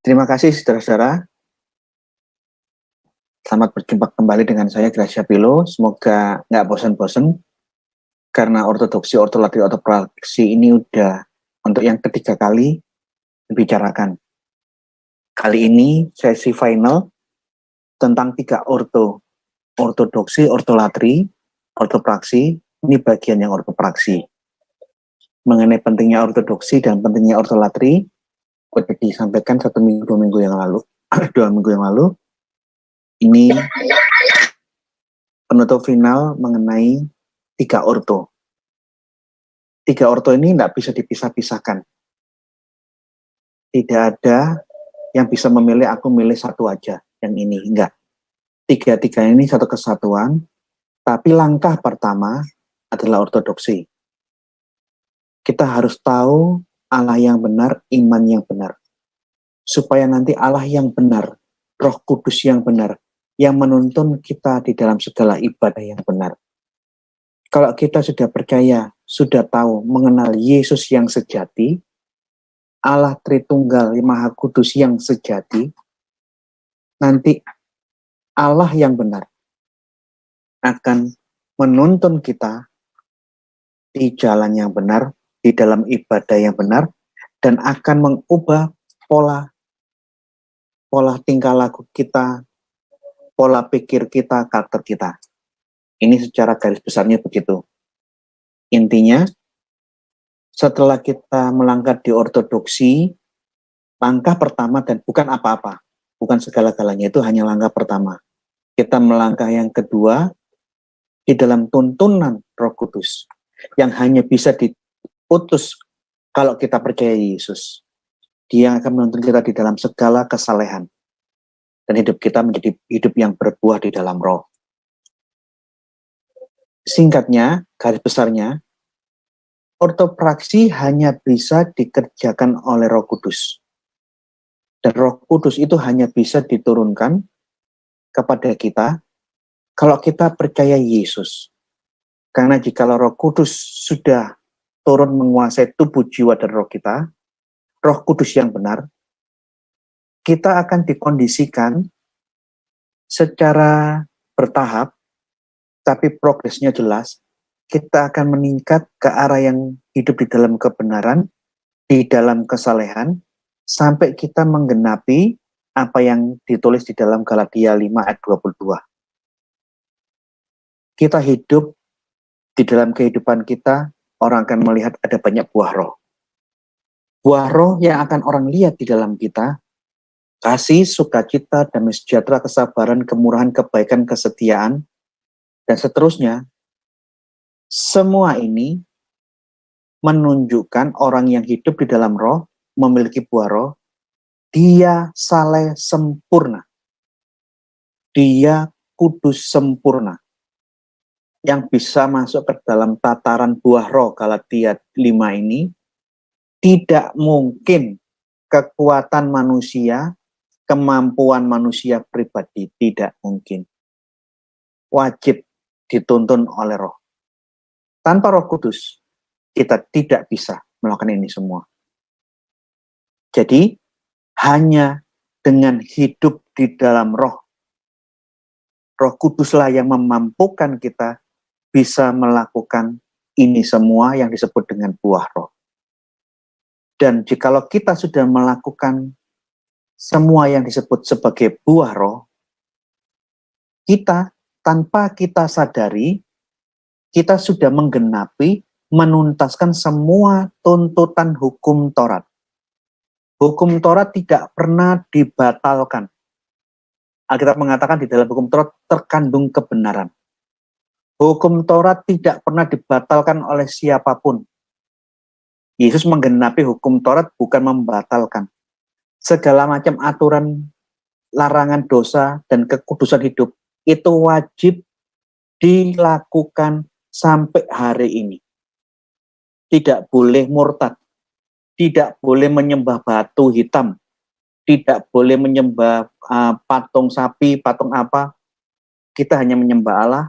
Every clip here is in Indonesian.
Terima kasih saudara-saudara. Selamat berjumpa kembali dengan saya Gracia Pilo. Semoga nggak bosan-bosan karena ortodoksi, ortolatri, ortopraksi ini udah untuk yang ketiga kali dibicarakan. Kali ini sesi final tentang 3 ortodoksi, ortolatri, ortopraksi. Ini bagian yang ortopraksi. Mengenai pentingnya ortodoksi dan pentingnya ortolatri, seperti disampaikan 1 minggu, 2 minggu yang lalu, 2 minggu yang lalu, ini penutup final mengenai 3 orto. 3 orto ini tidak bisa dipisah-pisahkan. Tidak ada yang bisa memilih, aku milih satu aja, yang ini, enggak. 3-3 ini satu kesatuan, tapi langkah pertama adalah ortodoksi. Kita harus tahu Allah yang benar, iman yang benar. Supaya nanti Allah yang benar, Roh Kudus yang benar, yang menuntun kita di dalam segala ibadah yang benar. Kalau kita sudah percaya, sudah tahu, mengenal Yesus yang sejati, Allah Tritunggal Maha Kudus yang sejati, nanti Allah yang benar akan menuntun kita di jalan yang benar, di dalam ibadah yang benar, dan akan mengubah pola tingkah laku kita, pola pikir kita, karakter kita. Ini secara garis besarnya begitu. Intinya, setelah kita melangkah di ortodoksi, langkah pertama dan bukan apa-apa, bukan segala-galanya, itu hanya langkah pertama. Kita melangkah yang kedua di dalam tuntunan Roh Kudus yang hanya bisa diutus kalau kita percaya Yesus. Dia akan menuntun kita di dalam segala kesalehan dan hidup kita menjadi hidup yang berbuah di dalam Roh. Singkatnya, garis besarnya, ortopraksi hanya bisa dikerjakan oleh Roh Kudus. Dan Roh Kudus itu hanya bisa diturunkan kepada kita kalau kita percaya Yesus. Karena jika Roh Kudus sudah turun menguasai tubuh, jiwa, dan roh kita, Roh Kudus yang benar, kita akan dikondisikan secara bertahap, tapi progresnya jelas. Kita akan meningkat ke arah yang hidup di dalam kebenaran, di dalam kesalehan, sampai kita menggenapi apa yang ditulis di dalam Galatia 5 ayat 22. Kita hidup di dalam kehidupan kita, orang akan melihat ada banyak buah roh. Buah roh yang akan orang lihat di dalam kita, kasih, sukacita, damai sejahtera, kesabaran, kemurahan, kebaikan, kesetiaan, dan seterusnya. Semua ini menunjukkan orang yang hidup di dalam roh, memiliki buah roh, dia saleh sempurna. Dia kudus sempurna. Yang bisa masuk ke dalam tataran buah roh Galatia 5 ini, tidak mungkin kekuatan manusia, kemampuan manusia pribadi, tidak mungkin. Wajib dituntun oleh roh. Tanpa Roh Kudus, kita tidak bisa melakukan ini semua. Jadi, hanya dengan hidup di dalam roh, Roh Kuduslah yang memampukan kita bisa melakukan ini semua yang disebut dengan buah roh. Dan jikalau kita sudah melakukan semua yang disebut sebagai buah roh, kita tanpa kita sadari, kita sudah menggenapi, menuntaskan semua tuntutan hukum Taurat. Hukum Taurat tidak pernah dibatalkan. Alkitab mengatakan di dalam hukum Taurat terkandung kebenaran. Hukum Taurat tidak pernah dibatalkan oleh siapapun. Yesus menggenapi hukum Taurat, bukan membatalkan. Segala macam aturan, larangan dosa, dan kekudusan hidup itu wajib dilakukan sampai hari ini. Tidak boleh murtad, tidak boleh menyembah batu hitam, tidak boleh menyembah patung sapi, patung apa. Kita hanya menyembah Allah.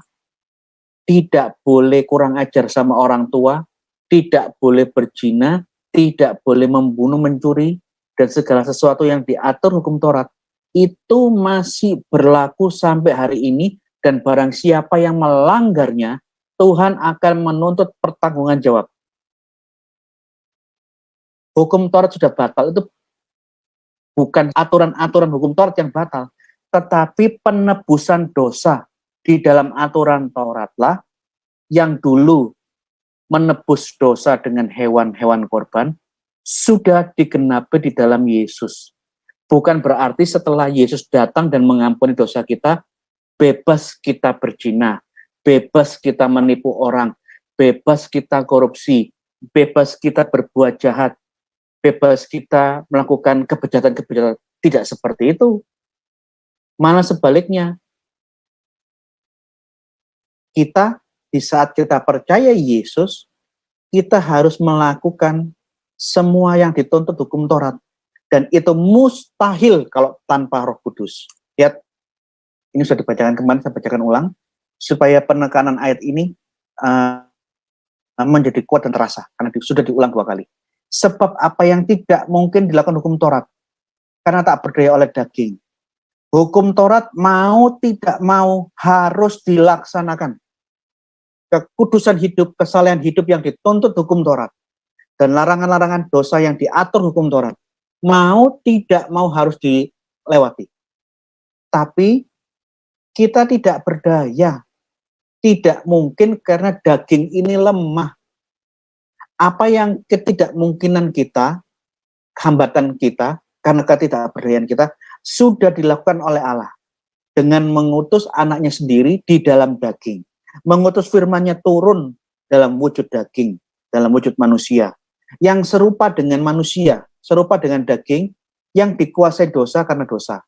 Tidak boleh kurang ajar sama orang tua, tidak boleh berzina, tidak boleh membunuh, mencuri, dan segala sesuatu yang diatur hukum Taurat itu masih berlaku sampai hari ini, dan barang siapa yang melanggarnya, Tuhan akan menuntut pertanggungan jawab. Hukum Taurat sudah batal, itu bukan aturan-aturan hukum Taurat yang batal, tetapi penebusan dosa di dalam aturan Tauratlah yang dulu menebus dosa dengan hewan-hewan korban, sudah digenapi di dalam Yesus. Bukan berarti setelah Yesus datang dan mengampuni dosa kita, bebas kita berzina, bebas kita menipu orang, bebas kita korupsi, bebas kita berbuat jahat, bebas kita melakukan kebejatan-kebejatan. Tidak seperti itu. Malah sebaliknya, kita di saat kita percaya Yesus, kita harus melakukan semua yang dituntut hukum Taurat. Dan itu mustahil kalau tanpa Roh Kudus. Lihat, ini sudah dibacakan kemarin, saya bacakan ulang, supaya penekanan ayat ini menjadi kuat dan terasa, karena sudah diulang 2 kali. Sebab apa yang tidak mungkin dilakukan hukum Taurat, karena tak berdaya oleh daging. Hukum Taurat mau tidak mau harus dilaksanakan. Kekudusan hidup, kesalehan hidup yang dituntut hukum Taurat, dan larangan-larangan dosa yang diatur hukum Taurat, mau tidak mau harus dilewati. Tapi kita tidak berdaya, tidak mungkin karena daging ini lemah. Apa yang ketidakmungkinan kita, hambatan kita, karena ketidakberdayaan kita, sudah dilakukan oleh Allah dengan mengutus anaknya sendiri di dalam daging. Mengutus firman-Nya turun dalam wujud daging, dalam wujud manusia, yang serupa dengan manusia, serupa dengan daging yang dikuasai dosa karena dosa.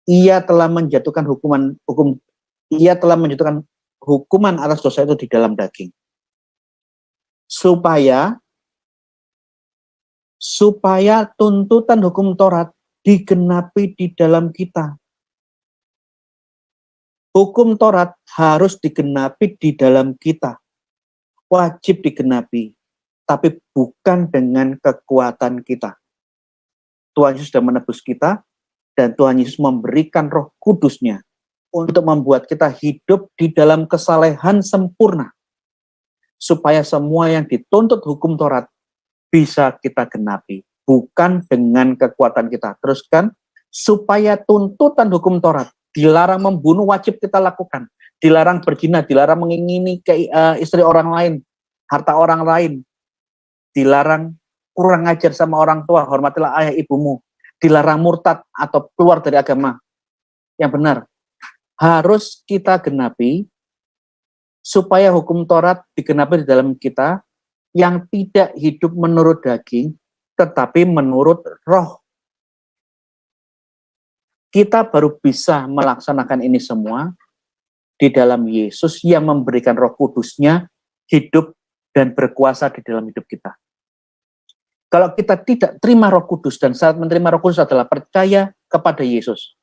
Ia telah menjatuhkan hukuman atas dosa itu di dalam daging. Supaya tuntutan hukum Taurat digenapi di dalam kita. Hukum Taurat harus digenapi di dalam kita. Wajib digenapi, tapi bukan dengan kekuatan kita. Tuhan Yesus sudah menebus kita, dan Tuhan Yesus memberikan Roh Kudus-Nya untuk membuat kita hidup di dalam kesalehan sempurna, supaya semua yang dituntut hukum Taurat bisa kita genapi, bukan dengan kekuatan kita. Teruskan, supaya tuntutan hukum Taurat, dilarang membunuh wajib kita lakukan, dilarang berzina, dilarang mengingini istri orang lain, harta orang lain, dilarang kurang ajar sama orang tua, hormatilah ayah ibumu, dilarang murtad atau keluar dari agama yang benar. Harus kita genapi supaya hukum Taurat digenapi di dalam kita, yang tidak hidup menurut daging, tetapi menurut Roh. Kita baru bisa melaksanakan ini semua di dalam Yesus yang memberikan Roh Kudus-Nya hidup dan berkuasa di dalam hidup kita. Kalau kita tidak terima Roh Kudus, dan saat menerima Roh Kudus adalah percaya kepada Yesus,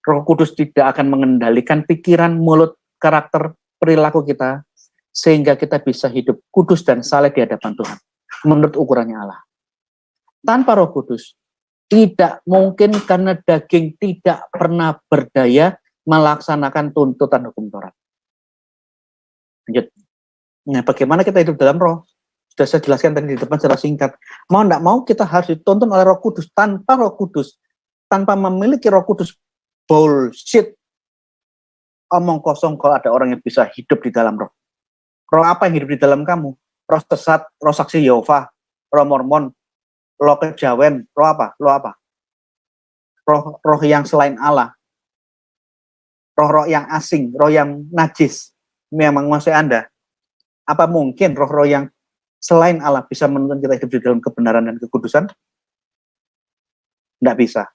Roh Kudus tidak akan mengendalikan pikiran, mulut, karakter, perilaku kita, sehingga kita bisa hidup kudus dan saleh di hadapan Tuhan menurut ukurannya Allah. Tanpa Roh Kudus, tidak mungkin, karena daging tidak pernah berdaya melaksanakan tuntutan hukum Taurat. Lanjut. Nah, bagaimana kita hidup dalam Roh? Sudah saya jelaskan tadi di depan secara singkat. Mau tidak mau kita harus dituntun oleh Roh Kudus. Tanpa Roh Kudus, tanpa memiliki Roh Kudus, bullshit. Omong kosong kalau ada orang yang bisa hidup di dalam Roh. Roh apa yang hidup di dalam kamu? Roh sesat, roh saksi Yehova, roh Mormon, roh kejawen, roh apa? Roh yang selain Allah, roh yang asing, roh yang najis, yang menguasai Anda. Apa mungkin roh-roh yang selain Allah bisa menuntun kita hidup di dalam kebenaran dan kekudusan? Tidak bisa.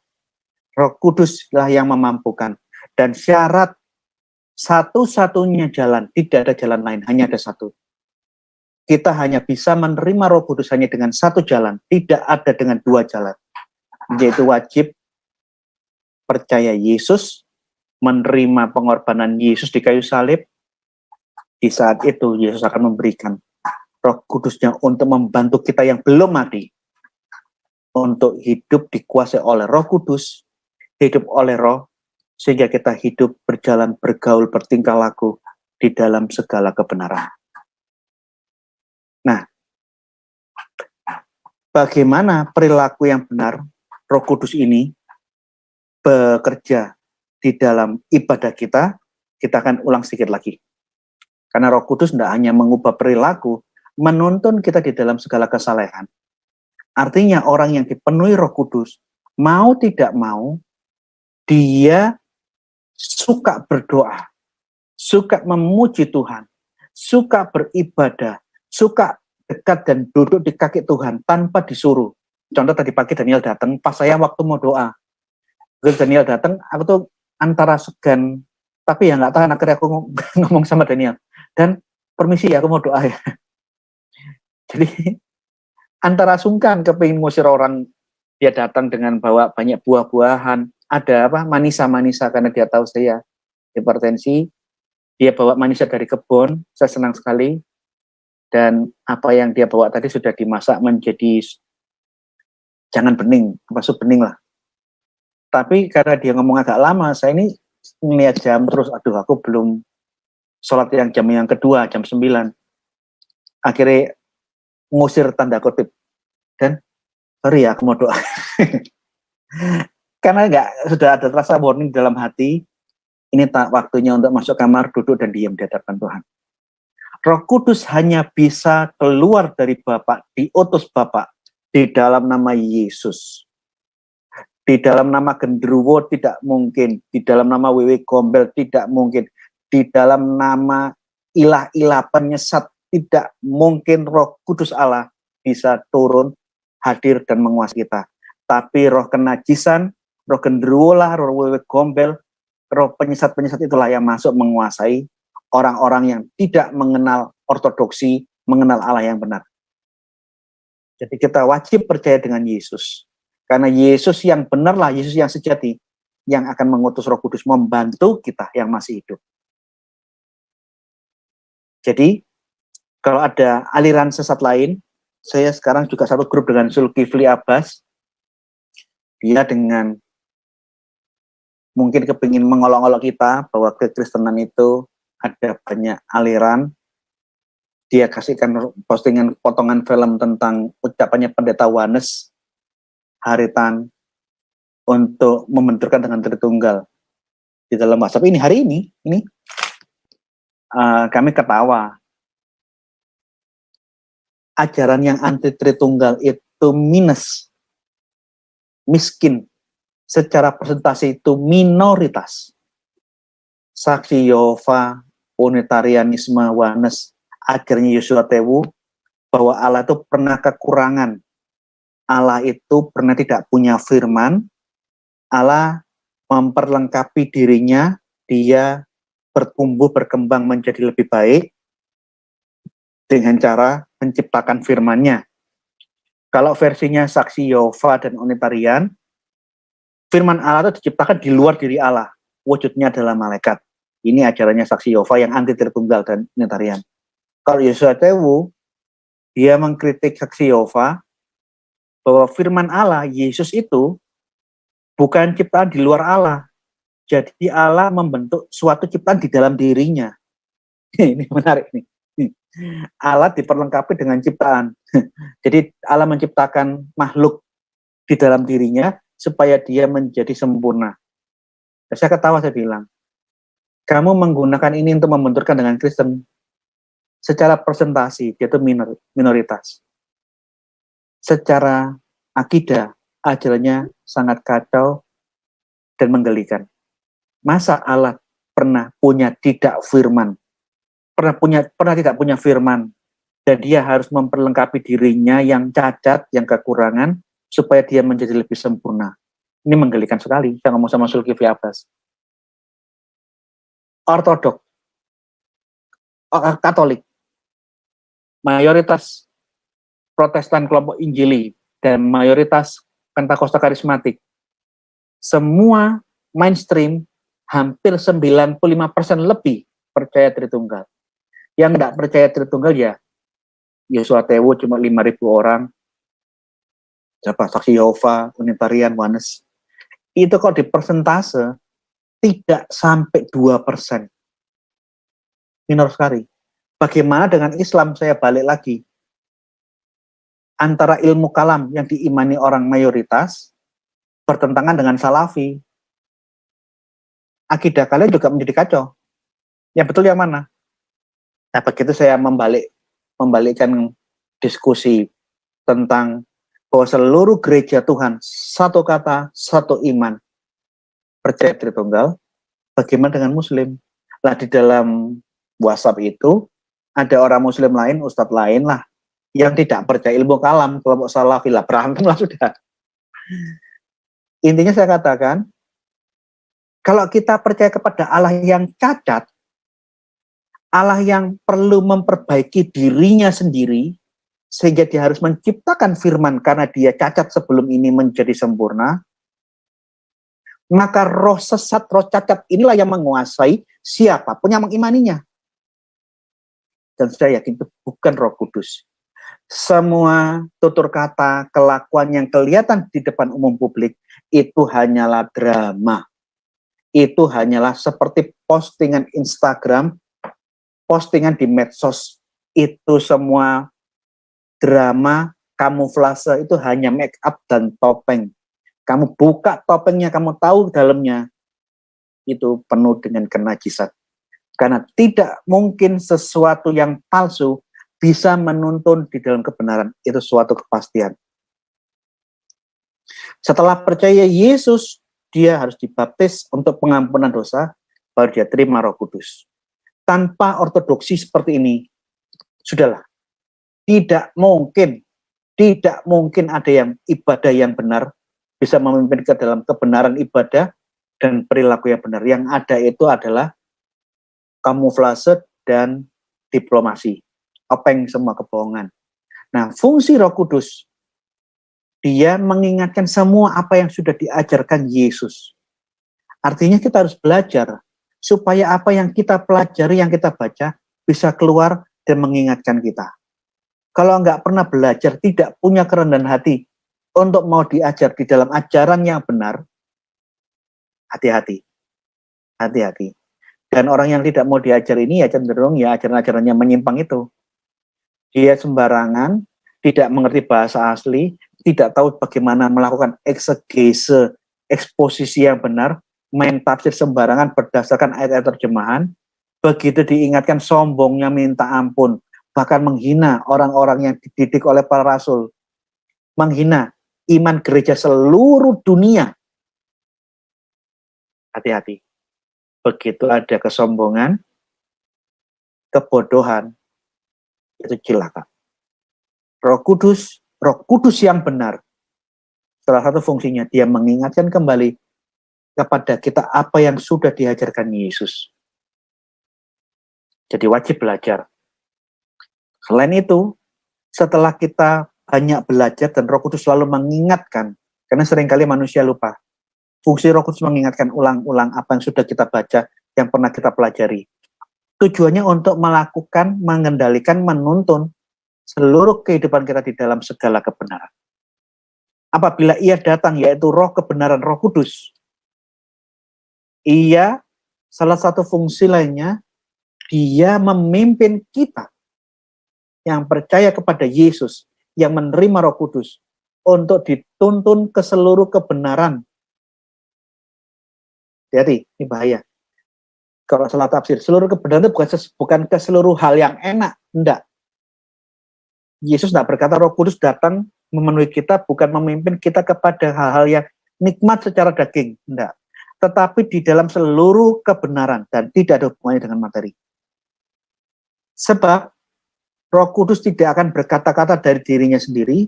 Roh Kuduslah yang memampukan. Dan syarat satu-satunya jalan, tidak ada jalan lain, hanya ada satu. Kita hanya bisa menerima Roh Kudus hanya dengan satu jalan, tidak ada dengan dua jalan. Yaitu wajib percaya Yesus, menerima pengorbanan Yesus di kayu salib. Di saat itu Yesus akan memberikan Roh Kudus-Nya untuk membantu kita yang belum mati untuk hidup dikuasai oleh Roh Kudus, hidup oleh Roh, sehingga kita hidup, berjalan, bergaul, bertingkah laku di dalam segala kebenaran. Nah, bagaimana perilaku yang benar Roh Kudus ini bekerja di dalam ibadah kita akan ulang sedikit lagi. Karena Roh Kudus tidak hanya mengubah perilaku, menuntun kita di dalam segala kesalehan. Artinya orang yang dipenuhi Roh Kudus, mau tidak mau, dia suka berdoa, suka memuji Tuhan, suka beribadah, suka dekat dan duduk di kaki Tuhan tanpa disuruh. Contoh tadi pagi Daniel datang, pas saya waktu mau doa, Daniel datang, aku tuh antara segan, tapi ya nggak tahan, akhirnya aku ngomong sama Daniel, dan permisi ya, aku mau doa ya. Jadi antara sungkan kepingin ngusir orang, dia datang dengan bawa banyak buah-buahan, ada apa manisa-manisa karena dia tahu saya hipertensi, dia bawa manisa dari kebun, saya senang sekali, dan apa yang dia bawa tadi sudah dimasak menjadi jangan bening, apa sup bening lah. Tapi karena dia ngomong agak lama, saya ini ngeliat jam terus, aduh aku belum sholat yang jam yang kedua, jam 9. Akhirnya ngusir tanda kutip. Dan sorry ya, aku mau doa. Karena sudah ada rasa warning dalam hati, ini tak waktunya untuk masuk kamar, duduk dan diam di hadapan Tuhan. Roh Kudus hanya bisa keluar dari Bapa, diutus Bapa, di dalam nama Yesus. Di dalam nama genderuwo tidak mungkin, di dalam nama Wewe Gombel tidak mungkin, di dalam nama ilah-ilah penyesat tidak mungkin Roh Kudus Allah bisa turun, hadir dan menguasai kita. Tapi roh kenajisan, roh genderuwo lah, roh Wewe Gombel, roh penyesat-penyesat itulah yang masuk menguasai orang-orang yang tidak mengenal ortodoksi, mengenal Allah yang benar. Jadi kita wajib percaya dengan Yesus. Karena Yesus yang benarlah, Yesus yang sejati, yang akan mengutus Roh Kudus membantu kita yang masih hidup. Jadi, kalau ada aliran sesat lain, saya sekarang juga satu grup dengan Zulkifli Abbas. Dia dengan mungkin kepingin mengolok-olok kita bahwa kekristenan itu ada banyak aliran. Dia kasihkan postingan potongan film tentang ucapannya Pendeta Wanes Haritan untuk membenturkan dengan Tritunggal di dalam WhatsApp ini hari ini kami ketawa. Ajaran yang anti Tritunggal itu minus, miskin, secara persentase itu minoritas. Saksi Yehova, Unitarianisme, Wanes, akhirnya Yosua Tewu, bahwa Allah itu pernah kekurangan. Allah itu pernah tidak punya firman, Allah memperlengkapi dirinya, dia bertumbuh, berkembang menjadi lebih baik dengan cara menciptakan firman-Nya. Kalau versinya Saksi Yehova dan Unitarian, firman Allah itu diciptakan di luar diri Allah, wujudnya adalah malaikat. Ini ajarannya Saksi Yehova yang anti Tritunggal dan Unitarian. Kalau Yosua Tewu, dia mengkritik Saksi Yehova bahwa firman Allah, Yesus itu bukan ciptaan di luar Allah. Jadi Allah membentuk suatu ciptaan di dalam dirinya. Ini menarik nih. Allah diperlengkapi dengan ciptaan. Jadi Allah menciptakan makhluk di dalam dirinya supaya dia menjadi sempurna. Saya ketawa, saya bilang, kamu menggunakan ini untuk membenturkan dengan Kristen. Secara presentasi, dia itu minoritas. Secara akidah, ajarannya sangat kacau dan menggelikan. Masa Allah pernah punya tidak firman? Pernah tidak punya firman, dan dia harus memperlengkapi dirinya yang cacat, yang kekurangan, supaya dia menjadi lebih sempurna. Ini menggelikan sekali. Saya ngomong sama Zulkifli Abbas. Ortodok, Katolik, mayoritas Protestan kelompok Injili, dan mayoritas Pentakosta karismatik, semua mainstream hampir 95% lebih percaya Tritunggal. Yang tidak percaya Tritunggal ya Yosua Tewu cuma 5.000 orang, Siapa? Saksi Yehova, Unitarian, Oneness. Itu kalau di persentase tidak sampai 2%. Minor sekali. Bagaimana dengan Islam? Saya balik lagi. Antara ilmu kalam yang diimani orang mayoritas bertentangan dengan Salafi. Akidah kalian juga menjadi kacau. Yang betul yang mana? Nah, begitu saya membalikkan diskusi tentang bahwa seluruh gereja Tuhan satu kata, satu iman, percaya Tritunggal. Bagaimana dengan Muslim? Lah di dalam WhatsApp itu ada orang Muslim lain, ustadz lain lah yang tidak percaya ilmu kalam, kelompok Salafi lah, berantem lah sudah. Intinya saya katakan, kalau kita percaya kepada Allah yang cacat, Allah yang perlu memperbaiki dirinya sendiri, sehingga dia harus menciptakan firman karena dia cacat sebelum ini menjadi sempurna, maka roh sesat, roh cacat inilah yang menguasai siapapun yang mengimaninya. Dan saya yakin itu bukan Roh Kudus. Semua tutur kata, kelakuan yang kelihatan di depan umum publik, itu hanyalah drama. Itu hanyalah seperti postingan Instagram, postingan di medsos. Itu semua drama, kamuflase, itu hanya make up dan topeng. Kamu buka topengnya, kamu tahu dalamnya, itu penuh dengan kenajisan. Karena tidak mungkin sesuatu yang palsu bisa menuntun di dalam kebenaran. Itu suatu kepastian. Setelah percaya Yesus, dia harus dibaptis untuk pengampunan dosa, baru dia terima Roh Kudus. Tanpa ortodoksi seperti ini, sudahlah. Tidak mungkin ada yang ibadah yang benar bisa memimpin ke dalam kebenaran ibadah dan perilaku yang benar. Yang ada itu adalah kamuflase dan diplomasi. Openg semua kebohongan. Nah, fungsi Roh Kudus, dia mengingatkan semua apa yang sudah diajarkan Yesus. Artinya kita harus belajar supaya apa yang kita pelajari, yang kita baca, bisa keluar dan mengingatkan kita. Kalau nggak pernah belajar, tidak punya kerendahan hati untuk mau diajar di dalam ajaran yang benar, hati-hati. Hati-hati. Dan orang yang tidak mau diajar ini ya cenderung ya ajaran-ajarannya menyimpang itu. Dia sembarangan, tidak mengerti bahasa asli, tidak tahu bagaimana melakukan eksegese, eksposisi yang benar, main tafsir sembarangan berdasarkan ayat-ayat terjemahan, begitu diingatkan sombongnya minta ampun, bahkan menghina orang-orang yang dididik oleh para rasul, menghina iman gereja seluruh dunia. Hati-hati. Begitu ada kesombongan, kebodohan, itu celaka. Roh Kudus yang benar, salah satu fungsinya dia mengingatkan kembali kepada kita apa yang sudah diajarkan Yesus. Jadi wajib belajar. Selain itu, setelah kita banyak belajar dan Roh Kudus selalu mengingatkan, karena seringkali manusia lupa. Fungsi Roh Kudus mengingatkan ulang-ulang apa yang sudah kita baca, yang pernah kita pelajari. Tujuannya untuk melakukan, mengendalikan, menuntun seluruh kehidupan kita di dalam segala kebenaran. Apabila ia datang, yaitu roh kebenaran, Roh Kudus, ia salah satu fungsi lainnya, dia memimpin kita yang percaya kepada Yesus, yang menerima Roh Kudus, untuk dituntun ke seluruh kebenaran. Jadi, ini bahaya. Kalau salah tafsir, seluruh kebenaran itu bukan ke seluruh hal yang enak, enggak. Yesus tidak berkata Roh Kudus datang memenuhi kita, bukan memimpin kita kepada hal-hal yang nikmat secara daging, enggak. Tetapi di dalam seluruh kebenaran dan tidak ada hubungannya dengan materi. Sebab Roh Kudus tidak akan berkata-kata dari dirinya sendiri,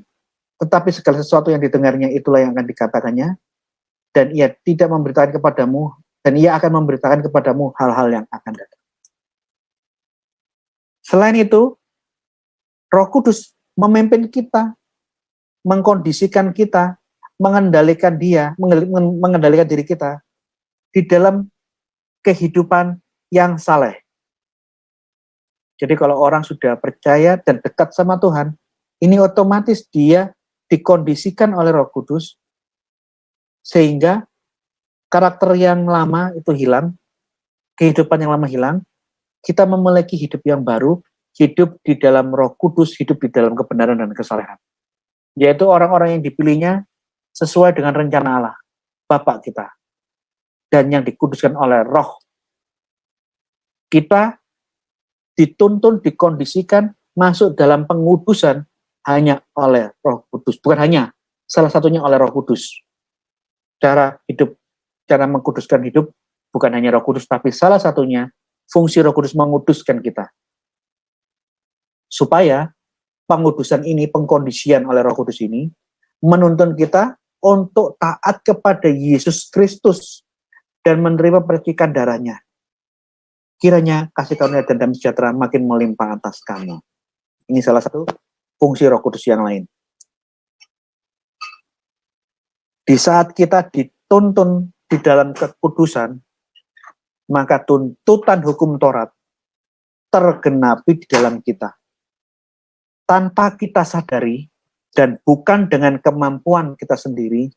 tetapi segala sesuatu yang didengarnya itulah yang akan dikatakannya, dan ia tidak memberitakan kepadamu, dan ia akan memberitakan kepadamu hal-hal yang akan datang. Selain itu, Roh Kudus memimpin kita, mengkondisikan kita, mengendalikan mengendalikan diri kita di dalam kehidupan yang saleh. Jadi kalau orang sudah percaya dan dekat sama Tuhan, ini otomatis dia dikondisikan oleh Roh Kudus sehingga karakter yang lama itu hilang, kehidupan yang lama hilang, kita memiliki hidup yang baru, hidup di dalam Roh Kudus, hidup di dalam kebenaran dan kesalehan. Yaitu orang-orang yang dipilihnya sesuai dengan rencana Allah, Bapa kita, dan yang dikuduskan oleh Roh. Kita dituntun, dikondisikan masuk dalam pengudusan hanya oleh Roh Kudus. Bukan hanya, salah satunya oleh Roh Kudus. Cara hidup, cara mengkuduskan hidup bukan hanya Roh Kudus, tapi salah satunya fungsi Roh Kudus menguduskan kita. Supaya pengudusan ini, pengkondisian oleh Roh Kudus ini menuntun kita untuk taat kepada Yesus Kristus dan menerima percikan darahnya. Kiranya kasih karunia dan damai sejahtera makin melimpah atas kamu. Ini salah satu fungsi Roh Kudus yang lain. Di saat kita dituntun di dalam kekudusan, maka tuntutan hukum Taurat tergenapi di dalam kita. Tanpa kita sadari, dan bukan dengan kemampuan kita sendiri,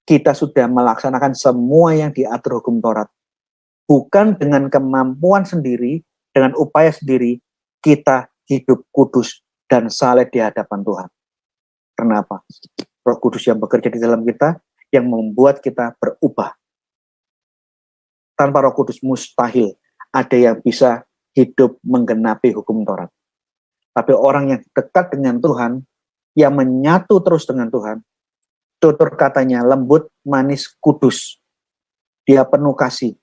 kita sudah melaksanakan semua yang diatur hukum Taurat. Bukan dengan kemampuan sendiri, dengan upaya sendiri, kita hidup kudus dan saleh di hadapan Tuhan. Kenapa? Roh Kudus yang bekerja di dalam kita, yang membuat kita berubah. Tanpa Roh Kudus mustahil ada yang bisa hidup menggenapi hukum Taurat. Tapi orang yang dekat dengan Tuhan, yang menyatu terus dengan Tuhan, tutur katanya lembut, manis, kudus. Dia penuh kasih.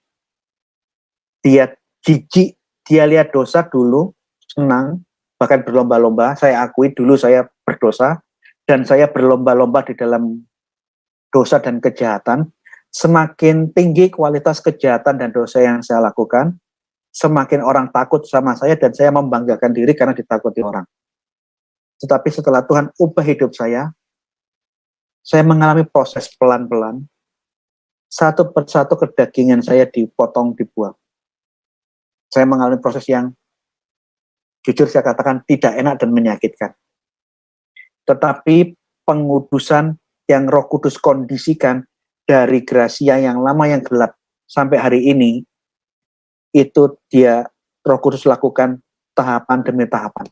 Dia jijik, dia lihat dosa dulu, senang, bahkan berlomba-lomba. Saya akui dulu saya berdosa, dan saya berlomba-lomba di dalam dosa dan kejahatan. Semakin tinggi kualitas kejahatan dan dosa yang saya lakukan, semakin orang takut sama saya, dan saya membanggakan diri karena ditakuti orang. Tetapi setelah Tuhan ubah hidup saya mengalami proses pelan-pelan, satu persatu kedagingan saya dipotong, dibuang. Saya mengalami proses yang jujur saya katakan tidak enak dan menyakitkan. Tetapi pengudusan yang Roh Kudus kondisikan dari gracia yang lama yang gelap sampai hari ini, itu dia Roh Kudus lakukan tahapan demi tahapan.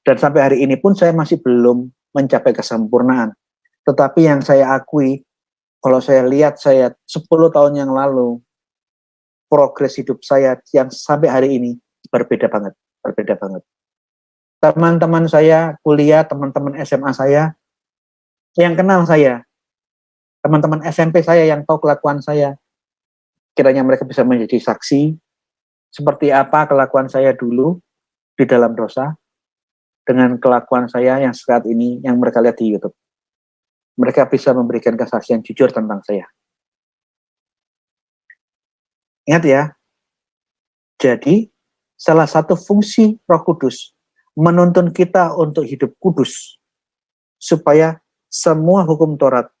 Dan sampai hari ini pun saya masih belum mencapai kesempurnaan. Tetapi yang saya akui, kalau saya lihat saya 10 tahun yang lalu, progres hidup saya yang sampai hari ini berbeda banget. Teman-teman saya kuliah, teman-teman SMA saya yang kenal saya, teman-teman SMP saya yang tahu kelakuan saya, kiranya mereka bisa menjadi saksi seperti apa kelakuan saya dulu di dalam dosa dengan kelakuan saya yang saat ini yang mereka lihat di YouTube. Mereka bisa memberikan kesaksian jujur tentang saya. Ingat ya, jadi salah satu fungsi Roh Kudus menuntun kita untuk hidup kudus supaya semua hukum Taurat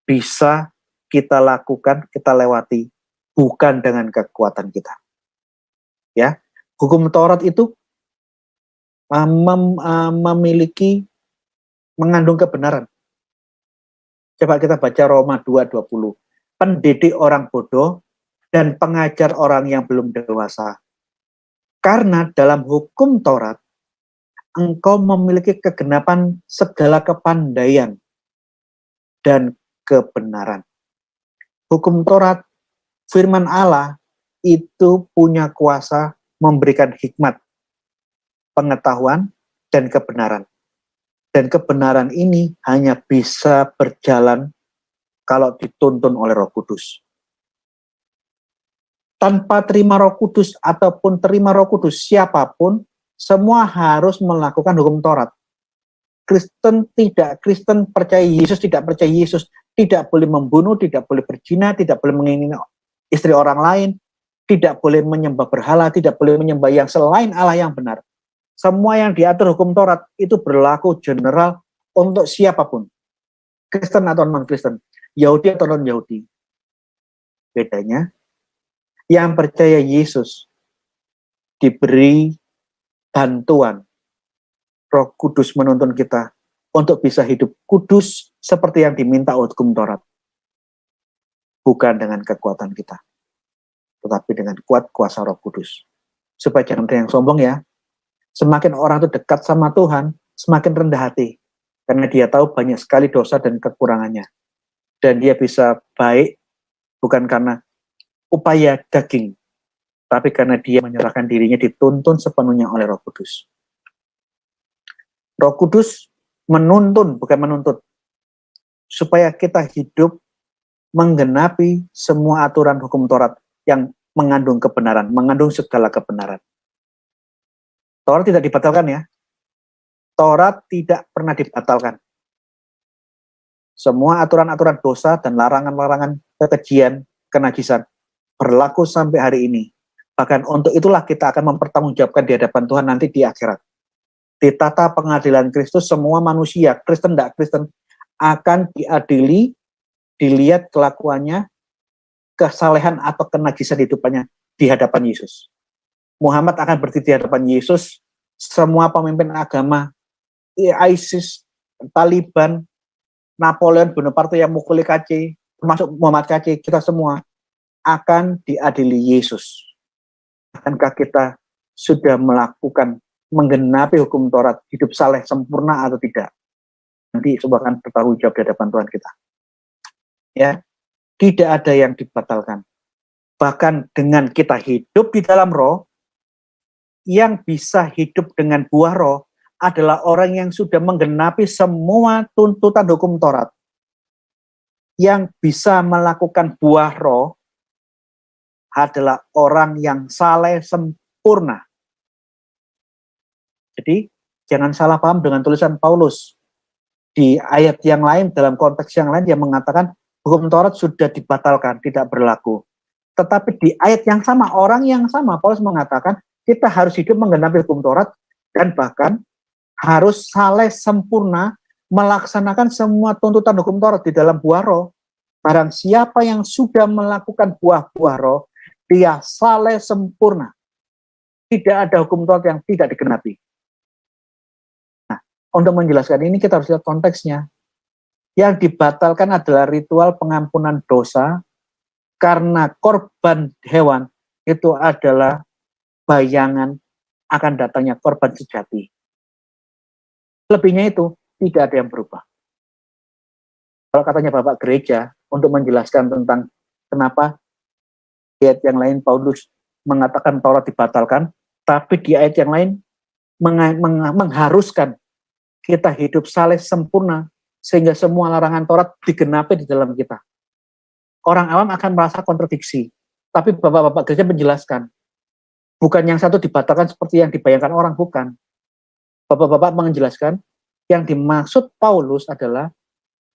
bisa kita lakukan, kita lewati bukan dengan kekuatan kita. Ya, hukum Taurat itu mengandung kebenaran. Coba kita baca Roma 2:20. Pendidik orang bodoh dan pengajar orang yang belum dewasa. Karena dalam hukum Taurat, engkau memiliki kegenapan segala kepandaian dan kebenaran. Hukum Taurat, firman Allah, itu punya kuasa memberikan hikmat, pengetahuan, dan kebenaran. Dan kebenaran ini hanya bisa berjalan kalau dituntun oleh Roh Kudus. Tanpa terima Roh Kudus ataupun terima Roh Kudus siapapun, semua harus melakukan hukum Taurat. Kristen, tidak Kristen, percaya Yesus, tidak percaya Yesus, tidak boleh membunuh, tidak boleh berzina, tidak boleh menginginkan istri orang lain, tidak boleh menyembah berhala, tidak boleh menyembah yang selain Allah yang benar. Semua yang diatur hukum Taurat itu berlaku general untuk siapapun. Kristen atau non-Kristen, Yahudi atau non-Yahudi. Bedanya, yang percaya Yesus diberi bantuan Roh Kudus menuntun kita untuk bisa hidup kudus seperti yang diminta hukum Taurat. Bukan dengan kekuatan kita, tetapi dengan kuat kuasa Roh Kudus. Supaya jangan ada yang sombong ya. Semakin orang itu dekat sama Tuhan, semakin rendah hati. Karena dia tahu banyak sekali dosa dan kekurangannya. Dan dia bisa baik bukan karena upaya daging, tapi karena dia menyerahkan dirinya dituntun sepenuhnya oleh Roh Kudus. Roh Kudus menuntun, bukan menuntut. Supaya kita hidup menggenapi semua aturan hukum Taurat yang mengandung kebenaran, mengandung segala kebenaran. Taurat tidak dibatalkan ya. Taurat tidak pernah dibatalkan. Semua aturan-aturan dosa dan larangan-larangan kekejian, kenajisan berlaku sampai hari ini. Bahkan untuk itulah kita akan mempertanggungjawabkan di hadapan Tuhan nanti di akhirat. Di tata pengadilan Kristus, semua manusia, Kristen tidak Kristen, akan diadili, dilihat kelakuannya, kesalehan atau kenajisan hidupannya di hadapan Yesus. Muhammad akan berdiri di hadapan Yesus, semua pemimpin agama, ISIS, Taliban, Napoleon Bonaparte yang mukuli KC, termasuk Muhammad KC, kita semua akan diadili Yesus. Akankah kita sudah melakukan, menggenapi hukum Taurat, hidup saleh sempurna atau tidak? Nanti coba akan bertanggung jawab di hadapan Tuhan kita. Ya, tidak ada yang dibatalkan. Bahkan dengan kita hidup di dalam Roh, yang bisa hidup dengan buah Roh adalah orang yang sudah menggenapi semua tuntutan hukum Taurat. Yang bisa melakukan buah Roh adalah orang yang saleh sempurna. Jadi jangan salah paham dengan tulisan Paulus. Di ayat yang lain, dalam konteks yang lain, dia mengatakan hukum Taurat sudah dibatalkan, tidak berlaku. Tetapi di ayat yang sama, orang yang sama, Paulus mengatakan kita harus hidup menggenapi hukum Taurat dan bahkan harus saleh sempurna melaksanakan semua tuntutan hukum Taurat di dalam buah Roh. Barang siapa yang sudah melakukan buah-buah Roh, dia saleh sempurna. Tidak ada hukum Taurat yang tidak digenapi. Nah, untuk menjelaskan ini kita harus lihat konteksnya. Yang dibatalkan adalah ritual pengampunan dosa karena korban hewan itu adalah bayangan akan datangnya korban sejati. Lebihnya itu tidak ada yang berubah. Kalau katanya Bapak Gereja untuk menjelaskan tentang kenapa ayat yang lain Paulus mengatakan Taurat dibatalkan, tapi di ayat yang lain mengharuskan kita hidup saleh sempurna sehingga semua larangan Taurat digenapi di dalam kita. Orang awam akan merasa kontradiksi, tapi Bapak-bapak gereja menjelaskan, bukan yang satu dibatalkan seperti yang dibayangkan orang, bukan. Bapak-bapak menjelaskan, yang dimaksud Paulus adalah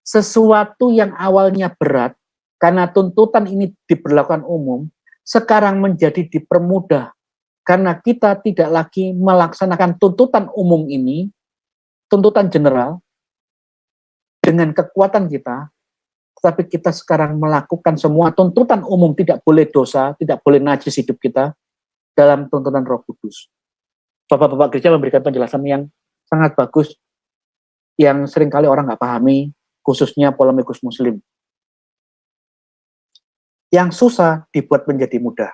sesuatu yang awalnya berat, karena tuntutan ini diberlakukan umum, sekarang menjadi dipermudah, karena kita tidak lagi melaksanakan tuntutan umum ini, tuntutan general, dengan kekuatan kita, tetapi kita sekarang melakukan semua tuntutan umum, tidak boleh dosa, tidak boleh najis hidup kita, dalam tuntutan Roh Kudus. Bapak-bapak gereja memberikan penjelasan yang sangat bagus, yang seringkali orang nggak pahami, khususnya polemikus muslim. Yang susah dibuat menjadi mudah.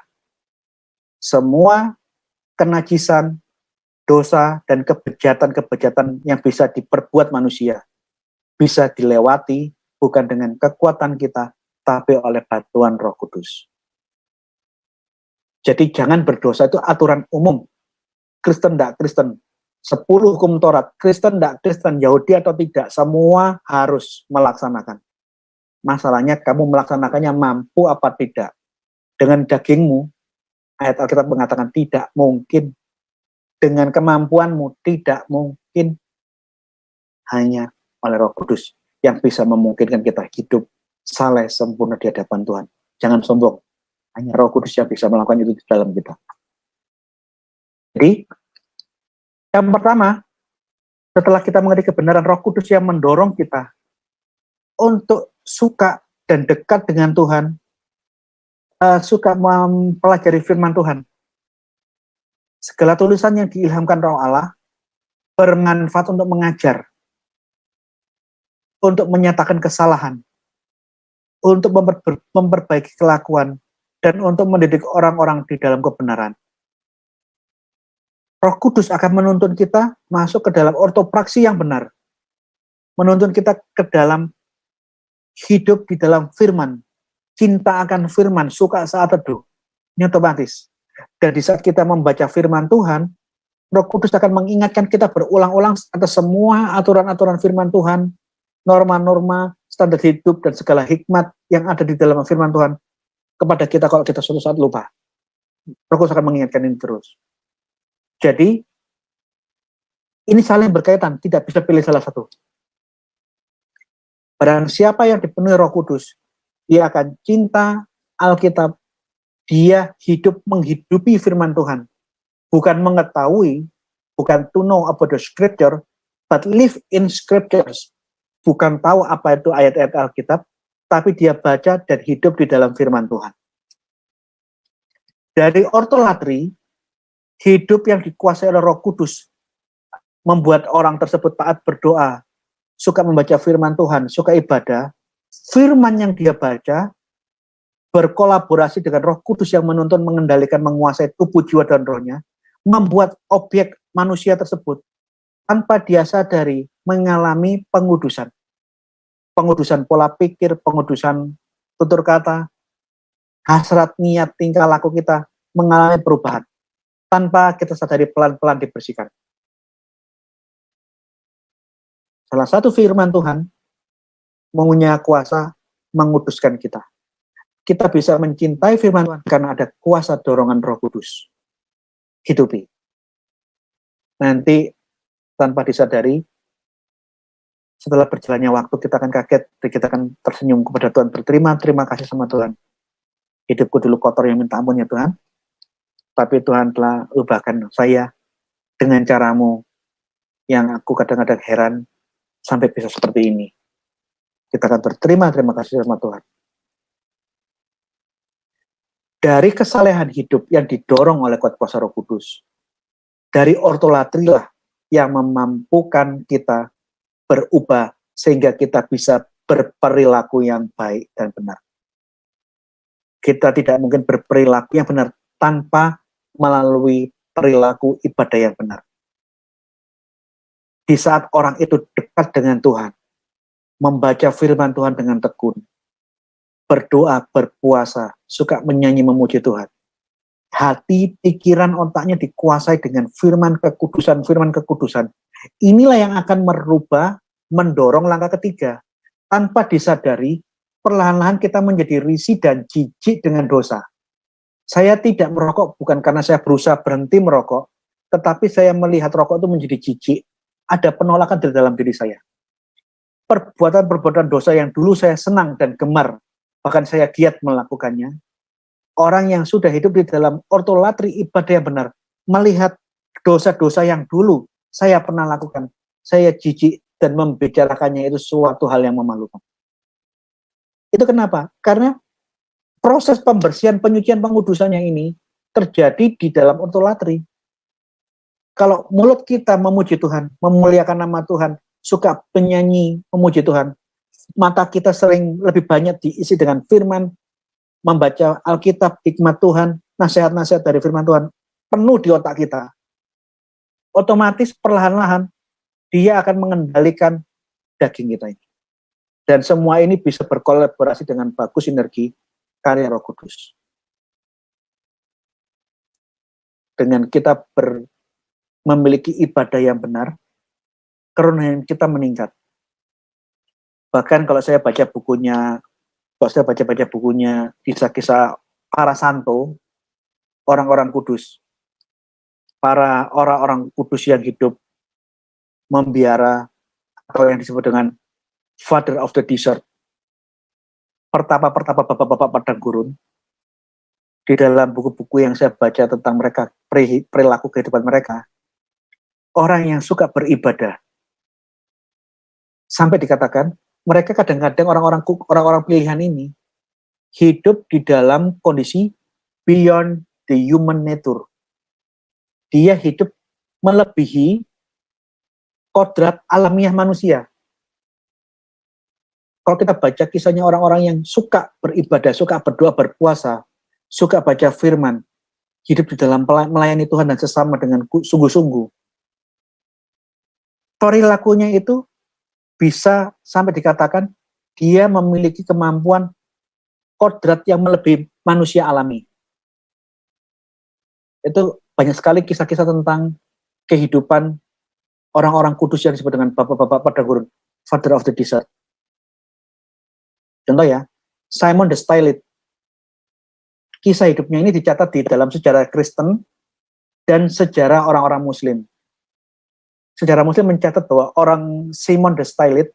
Semua kenajisan, dosa, dan kebejatan-kebejatan yang bisa diperbuat manusia, bisa dilewati bukan dengan kekuatan kita, tapi oleh bantuan Roh Kudus. Jadi jangan berdosa itu aturan umum. Kristen tidak Kristen, 10 hukum Taurat, Kristen tidak Kristen, Yahudi atau tidak, semua harus melaksanakan. Masalahnya kamu melaksanakannya mampu apa tidak. Dengan dagingmu, ayat Alkitab mengatakan tidak mungkin. Dengan kemampuanmu tidak mungkin. Hanya oleh Roh Kudus yang bisa memungkinkan kita hidup saleh sempurna di hadapan Tuhan. Jangan sombong. Hanya Roh Kudus yang bisa melakukan itu di dalam kita. Jadi, yang pertama, setelah kita mengerti kebenaran, Roh Kudus yang mendorong kita untuk suka dan dekat dengan Tuhan, suka mempelajari firman Tuhan. Segala tulisan yang diilhamkan Roh Allah bermanfaat untuk mengajar, untuk menyatakan kesalahan, untuk memperbaiki kelakuan, dan untuk mendidik orang-orang di dalam kebenaran. Roh Kudus akan menuntun kita masuk ke dalam ortopraksi yang benar, menuntun kita ke dalam hidup di dalam firman, cinta akan firman, suka saat teduh. Ini otomatis. Dan di saat kita membaca firman Tuhan, Roh Kudus akan mengingatkan kita berulang-ulang atas semua aturan-aturan firman Tuhan, norma-norma, standar hidup, dan segala hikmat yang ada di dalam firman Tuhan kepada kita kalau kita suatu saat lupa. Roh Kudus akan mengingatkan ini terus. Jadi, ini saling berkaitan, tidak bisa pilih salah satu. Barang siapa yang dipenuhi Roh Kudus, dia akan cinta Alkitab, dia hidup menghidupi firman Tuhan. Bukan mengetahui, bukan to know about the scripture, but live in scriptures. Bukan tahu apa itu ayat-ayat Alkitab, tapi dia baca dan hidup di dalam firman Tuhan. Dari ortolatri, hidup yang dikuasai oleh Roh Kudus membuat orang tersebut taat berdoa, suka membaca firman Tuhan, suka ibadah. Firman yang dia baca berkolaborasi dengan Roh Kudus yang menuntun, mengendalikan, menguasai tubuh, jiwa, dan rohnya, membuat objek manusia tersebut tanpa dia sadari mengalami pengudusan. Pengudusan pola pikir, pengudusan tutur kata, hasrat, niat, tingkah laku kita mengalami perubahan. Tanpa kita sadari pelan-pelan dibersihkan. Salah satu firman Tuhan mempunyai kuasa menguduskan kita. Kita bisa mencintai firman Tuhan karena ada kuasa dorongan Roh Kudus. Hidupi. Nanti tanpa disadari, setelah berjalannya waktu kita akan kaget, kita akan tersenyum kepada Tuhan, terima kasih sama Tuhan. Hidupku dulu kotor yang minta ampun ya Tuhan, tapi Tuhan telah ubahkan saya dengan caramu yang aku kadang-kadang heran sampai bisa seperti ini. Kita akan terima kasih sama Tuhan. Dari kesalehan hidup yang didorong oleh kuasa Roh Kudus, dari ortolatri lah yang memampukan kita berubah sehingga kita bisa berperilaku yang baik dan benar. Kita tidak mungkin berperilaku yang benar tanpa melalui perilaku ibadah yang benar. Di saat orang itu dekat dengan Tuhan, membaca firman Tuhan dengan tekun, berdoa, berpuasa, suka menyanyi memuji Tuhan, hati, pikiran, otaknya dikuasai dengan firman kekudusan. Inilah yang akan merubah, mendorong langkah ketiga. Tanpa disadari, perlahan-lahan kita menjadi risih dan jijik dengan dosa. Saya tidak merokok bukan karena saya berusaha berhenti merokok, tetapi saya melihat rokok itu menjadi jijik. Ada penolakan di dalam diri saya. Perbuatan-perbuatan dosa yang dulu saya senang dan gemar, bahkan saya giat melakukannya, orang yang sudah hidup di dalam ortolatri ibadah yang benar, melihat dosa-dosa yang dulu saya pernah lakukan, saya jijik dan membicarakannya itu suatu hal yang memalukan. Itu kenapa? Karena proses pembersihan, penyucian, pengudusannya ini terjadi di dalam ortolatri. Kalau mulut kita memuji Tuhan, memuliakan nama Tuhan, suka penyanyi, memuji Tuhan, mata kita sering lebih banyak diisi dengan firman, membaca Alkitab, hikmat Tuhan, nasihat-nasihat dari firman Tuhan, penuh di otak kita. Otomatis perlahan-lahan dia akan mengendalikan daging kita ini. Dan semua ini bisa berkolaborasi dengan bagus sinergi karya Roh Kudus. Dengan kita memiliki ibadah yang benar, kerohanian kita meningkat. Bahkan kalau saya baca bukunya, kisah-kisah para santo, orang-orang kudus, para orang-orang kudus yang hidup membiara atau yang disebut dengan Father of the Desert, pertapa-pertapa bapak-bapak padang gurun. Di dalam buku-buku yang saya baca tentang mereka, perilaku kehidupan mereka, orang yang suka beribadah, sampai dikatakan mereka kadang-kadang orang-orang pilihan ini hidup di dalam kondisi beyond the human nature. Dia hidup melebihi kodrat alamiah manusia. Kalau kita baca kisahnya orang-orang yang suka beribadah, suka berdoa, berpuasa, suka baca firman, hidup di dalam melayani Tuhan dan sesama dengan sungguh-sungguh, perilakunya itu bisa sampai dikatakan dia memiliki kemampuan kodrat yang melebihi manusia alami. Itu banyak sekali kisah-kisah tentang kehidupan orang-orang kudus yang disebut dengan bapak-bapak pada gurun, Father of the Desert. Contoh ya, Simon the Stylite. Kisah hidupnya ini dicatat di dalam sejarah Kristen dan sejarah orang-orang Muslim. Sejarah Muslim mencatat bahwa orang Simon the Stylite,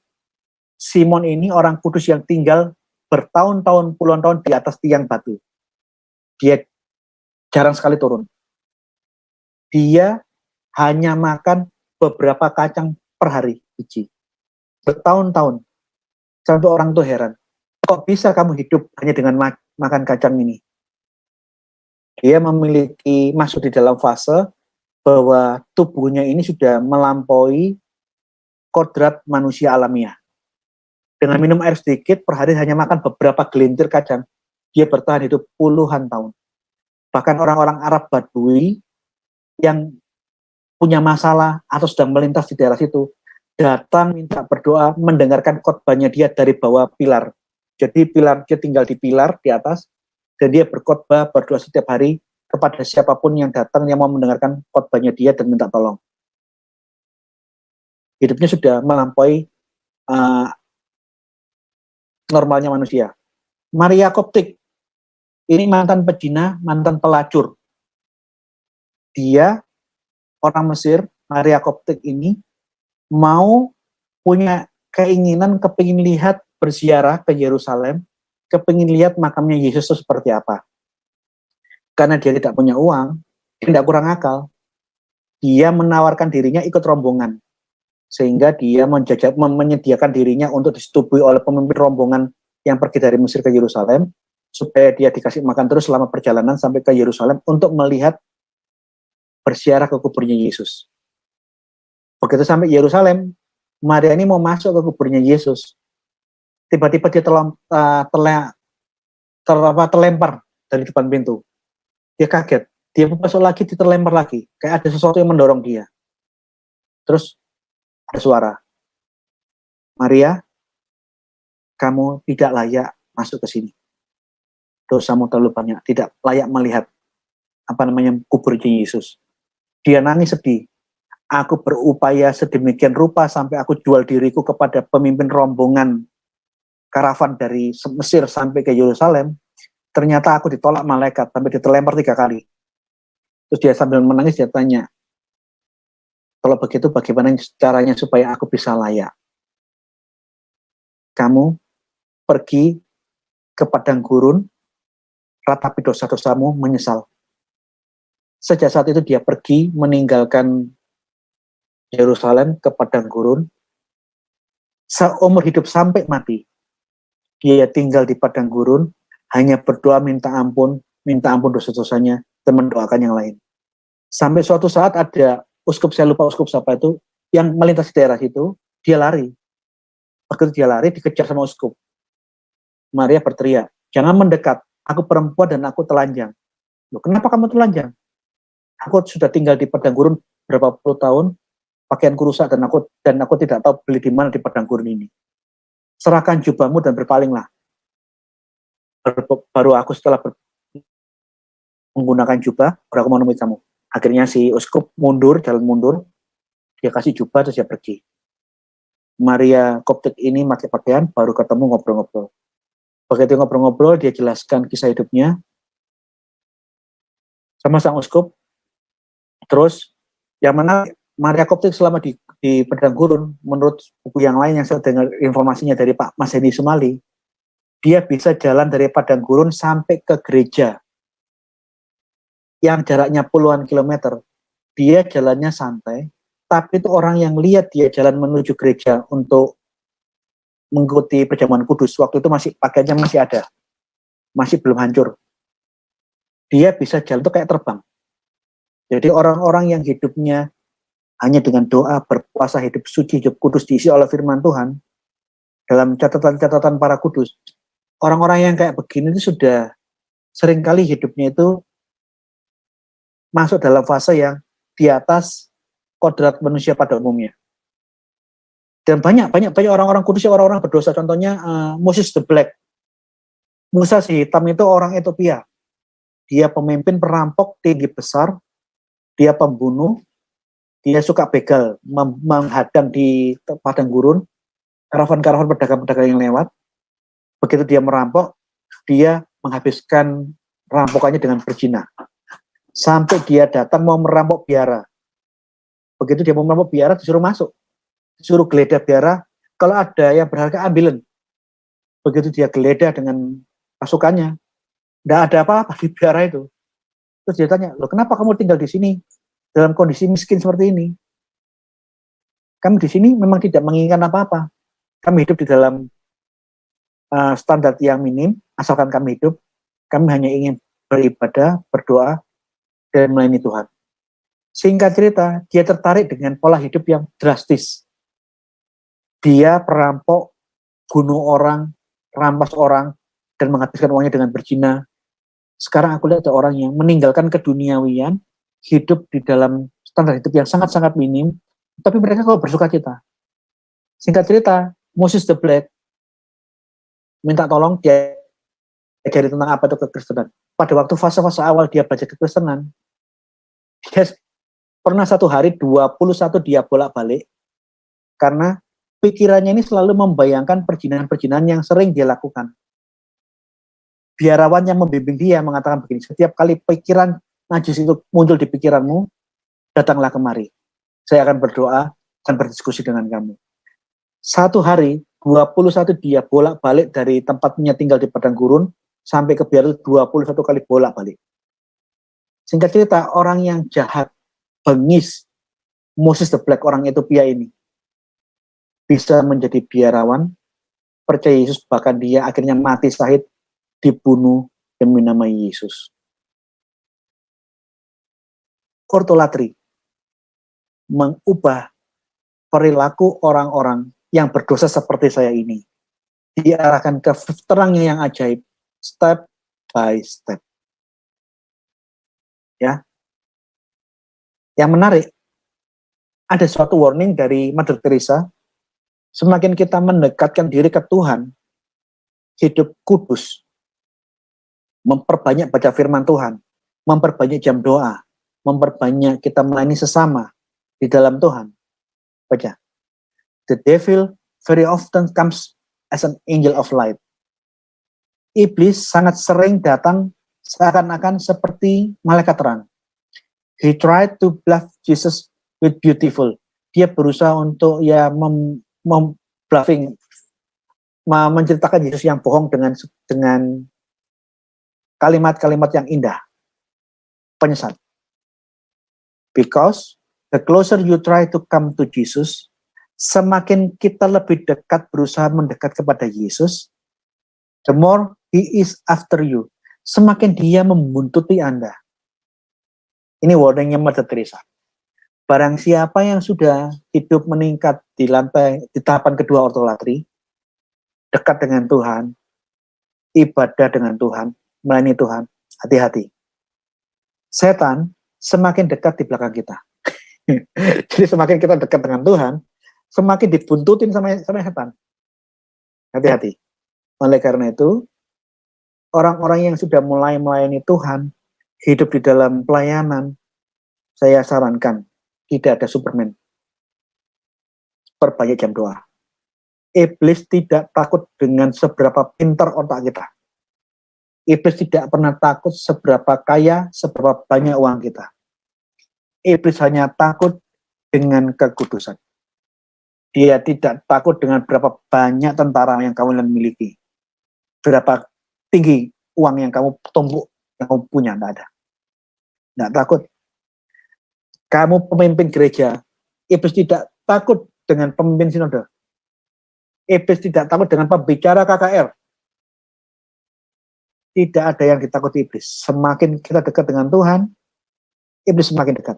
Simon ini orang kudus yang tinggal bertahun-tahun, puluhan tahun di atas tiang batu. Dia jarang sekali turun. Dia hanya makan beberapa kacang per hari, biji. Bertahun-tahun. Sampai orang tuh heran. Kok bisa kamu hidup hanya dengan makan kacang ini? Dia memiliki, masuk di dalam fase bahwa tubuhnya ini sudah melampaui kodrat manusia alamiah. Dengan minum air sedikit, per hari hanya makan beberapa gelintir kacang, dia bertahan hidup puluhan tahun. Bahkan orang-orang Arab Badui yang punya masalah atau sedang melintas di daerah situ, datang minta berdoa, mendengarkan khotbahnya dia dari bawah pilar. Jadi pilar, dia tinggal di pilar di atas, dan dia berkhotbah, berdoa setiap hari kepada siapapun yang datang yang mau mendengarkan khotbahnya dia dan minta tolong. Hidupnya sudah melampaui normalnya manusia. Maria Koptik, ini mantan pezina, mantan pelacur. Dia, orang Mesir, Maria Koptik ini, mau punya keinginan, kepingin lihat berziarah ke Yerusalem, kepingin lihat makamnya Yesus itu seperti apa. Karena dia tidak punya uang, dia tidak kurang akal, dia menawarkan dirinya ikut rombongan. Sehingga dia menyediakan dirinya untuk disetubui oleh pemimpin rombongan yang pergi dari Mesir ke Yerusalem, supaya dia dikasih makan terus selama perjalanan sampai ke Yerusalem untuk melihat berziarah ke kuburnya Yesus. Begitu sampai Yerusalem, Maria ini mau masuk ke kuburnya Yesus. Tiba-tiba dia terlempar dari depan pintu. Dia kaget. Dia masuk lagi, dia terlempar lagi. Kayak ada sesuatu yang mendorong dia. Terus ada suara, Maria, kamu tidak layak masuk ke sini. Dosamu terlalu banyak, tidak layak melihat kuburnya Yesus. Dia nangis sedih. Aku berupaya sedemikian rupa sampai aku jual diriku kepada pemimpin rombongan karavan dari Mesir sampai ke Yerusalem. Ternyata aku ditolak malaikat sampai diterlempar 3 kali. Terus dia sambil menangis, dia tanya, kalau begitu bagaimana caranya supaya aku bisa layak? Kamu pergi ke padang gurun, ratapi dosa-dosamu, menyesal. Sejak saat itu dia pergi meninggalkan Yerusalem ke padang gurun. Seumur hidup sampai mati, dia tinggal di padang gurun, hanya berdoa minta ampun dosa-dosanya, dan mendoakan yang lain. Sampai suatu saat ada uskup, saya lupa uskup siapa itu, yang melintasi daerah itu, dia lari. Begitu dia lari, dikejar sama uskup. Maria berteriak, jangan mendekat, aku perempuan dan aku telanjang. Loh, kenapa kamu telanjang? Aku sudah tinggal di padang gurun berapa puluh tahun, pakaianku rusak dan aku tidak tahu beli di mana di padang gurun ini. Serahkan jubahmu dan berpalinglah. Baru aku setelah menggunakan jubah, baru aku menemui kamu. Akhirnya si uskup jalan mundur, dia kasih jubah terus dia pergi. Maria Koptik ini pakai pakaian, baru ketemu ngobrol-ngobrol. Begitu ngobrol-ngobrol, dia jelaskan kisah hidupnya sama sang uskup. Terus yang mana Maria Koptik selama di padang gurun, menurut buku yang lain yang saya dengar informasinya dari Pak Mas Hendy Sumali, dia bisa jalan dari padang gurun sampai ke gereja yang jaraknya puluhan kilometer. Dia jalannya santai, tapi itu orang yang lihat dia jalan menuju gereja untuk mengikuti perjamuan kudus, waktu itu masih pakaiannya masih ada, masih belum hancur. Dia bisa jalan itu kayak terbang. Jadi orang-orang yang hidupnya hanya dengan doa, berpuasa, hidup suci, hidup kudus, diisi oleh firman Tuhan, dalam catatan-catatan para kudus, orang-orang yang kayak begini itu sudah seringkali hidupnya itu masuk dalam fase yang di atas kodrat manusia pada umumnya. Dan banyak orang-orang kudus, orang-orang berdosa. Contohnya Moses the Black. Musa si hitam itu orang Ethiopia. Dia pemimpin perampok tinggi besar, dia pembunuh, dia suka begal, menghadang di padang gurun, karavan-karavan pedagang-pedagang yang lewat. Begitu dia merampok, dia menghabiskan rampokannya dengan berzina. Sampai dia datang mau merampok biara. Begitu dia mau merampok biara, disuruh masuk. Disuruh geledah biara, kalau ada yang berharga ambilin. Begitu dia geledah dengan pasukannya, tidak ada apa-apa di biara itu. Terus dia tanya, loh kenapa kamu tinggal di sini dalam kondisi miskin seperti ini? Kami di sini memang tidak menginginkan apa-apa. Kami hidup di dalam standar yang minim, asalkan kami hidup, kami hanya ingin beribadah, berdoa, dan melayani Tuhan. Singkat cerita, dia tertarik dengan pola hidup yang drastis. Dia perampok, bunuh orang, rampas orang, dan menghabiskan uangnya dengan berzina. Sekarang aku lihat ada orang yang meninggalkan keduniawian, hidup di dalam standar hidup yang sangat-sangat minim, tapi mereka kok bersuka cita. Singkat cerita, Moses the Black minta tolong dia diajari tentang apa itu kekristenan. Pada waktu fase-fase awal dia belajar kekristenan, dia pernah satu hari 21 dia bolak-balik, karena pikirannya ini selalu membayangkan perjinan-perjinan yang sering dia lakukan. Biarawan yang membimbing dia mengatakan begini, setiap kali pikiran najis itu muncul di pikiranmu, datanglah kemari. Saya akan berdoa dan berdiskusi dengan kamu. Satu hari, 21 dia bolak-balik dari tempatnya tinggal di padang gurun, sampai ke biara 21 kali bolak-balik. Singkat cerita, orang yang jahat, bengis, Moses the Black, orang Ethiopia ini, bisa menjadi biarawan, percaya Yesus, bahkan dia akhirnya mati syahid, dibunuh demi nama Yesus. Ortolatri mengubah perilaku orang-orang yang berdosa seperti saya ini, diarahkan ke terangnya yang ajaib, step by step. Ya, yang menarik, ada suatu warning dari Mother Teresa, semakin kita mendekatkan diri ke Tuhan, hidup kudus, memperbanyak baca firman Tuhan, memperbanyak jam doa, memperbanyak kita melayani sesama di dalam Tuhan. Baca. The devil very often comes as an angel of light. Iblis sangat sering datang seakan-akan seperti malaikat terang. He tried to bluff Jesus with beautiful. Dia berusaha untuk bluffing, menceritakan Yesus yang bohong dengan kalimat-kalimat yang indah. Penyesat. Because the closer you try to come to Jesus, semakin kita lebih dekat berusaha mendekat kepada Yesus, the more he is after you. Semakin dia membuntuti Anda. Ini warningnya Mother Teresa. Barang siapa yang sudah hidup meningkat di tahapan kedua ortolatri, dekat dengan Tuhan, ibadah dengan Tuhan, melayani Tuhan, hati-hati. Setan semakin dekat di belakang kita. Jadi semakin kita dekat dengan Tuhan, semakin dibuntutin sama setan. Hati-hati. Oleh karena itu, orang-orang yang sudah mulai melayani Tuhan, hidup di dalam pelayanan, saya sarankan, tidak ada Superman. Perbanyak jam doa. Iblis tidak takut dengan seberapa pintar otak kita. Iblis tidak pernah takut seberapa kaya, seberapa banyak uang kita. Iblis hanya takut dengan kekudusan. Dia tidak takut dengan berapa banyak tentara yang kamu miliki. Berapa tinggi uang yang kamu tumbuk, yang kamu punya, tidak ada. Tidak takut. Kamu pemimpin gereja, iblis tidak takut dengan pemimpin sinode. Iblis tidak takut dengan pembicara KKR. Tidak ada yang ditakuti iblis. Semakin kita dekat dengan Tuhan, iblis semakin dekat.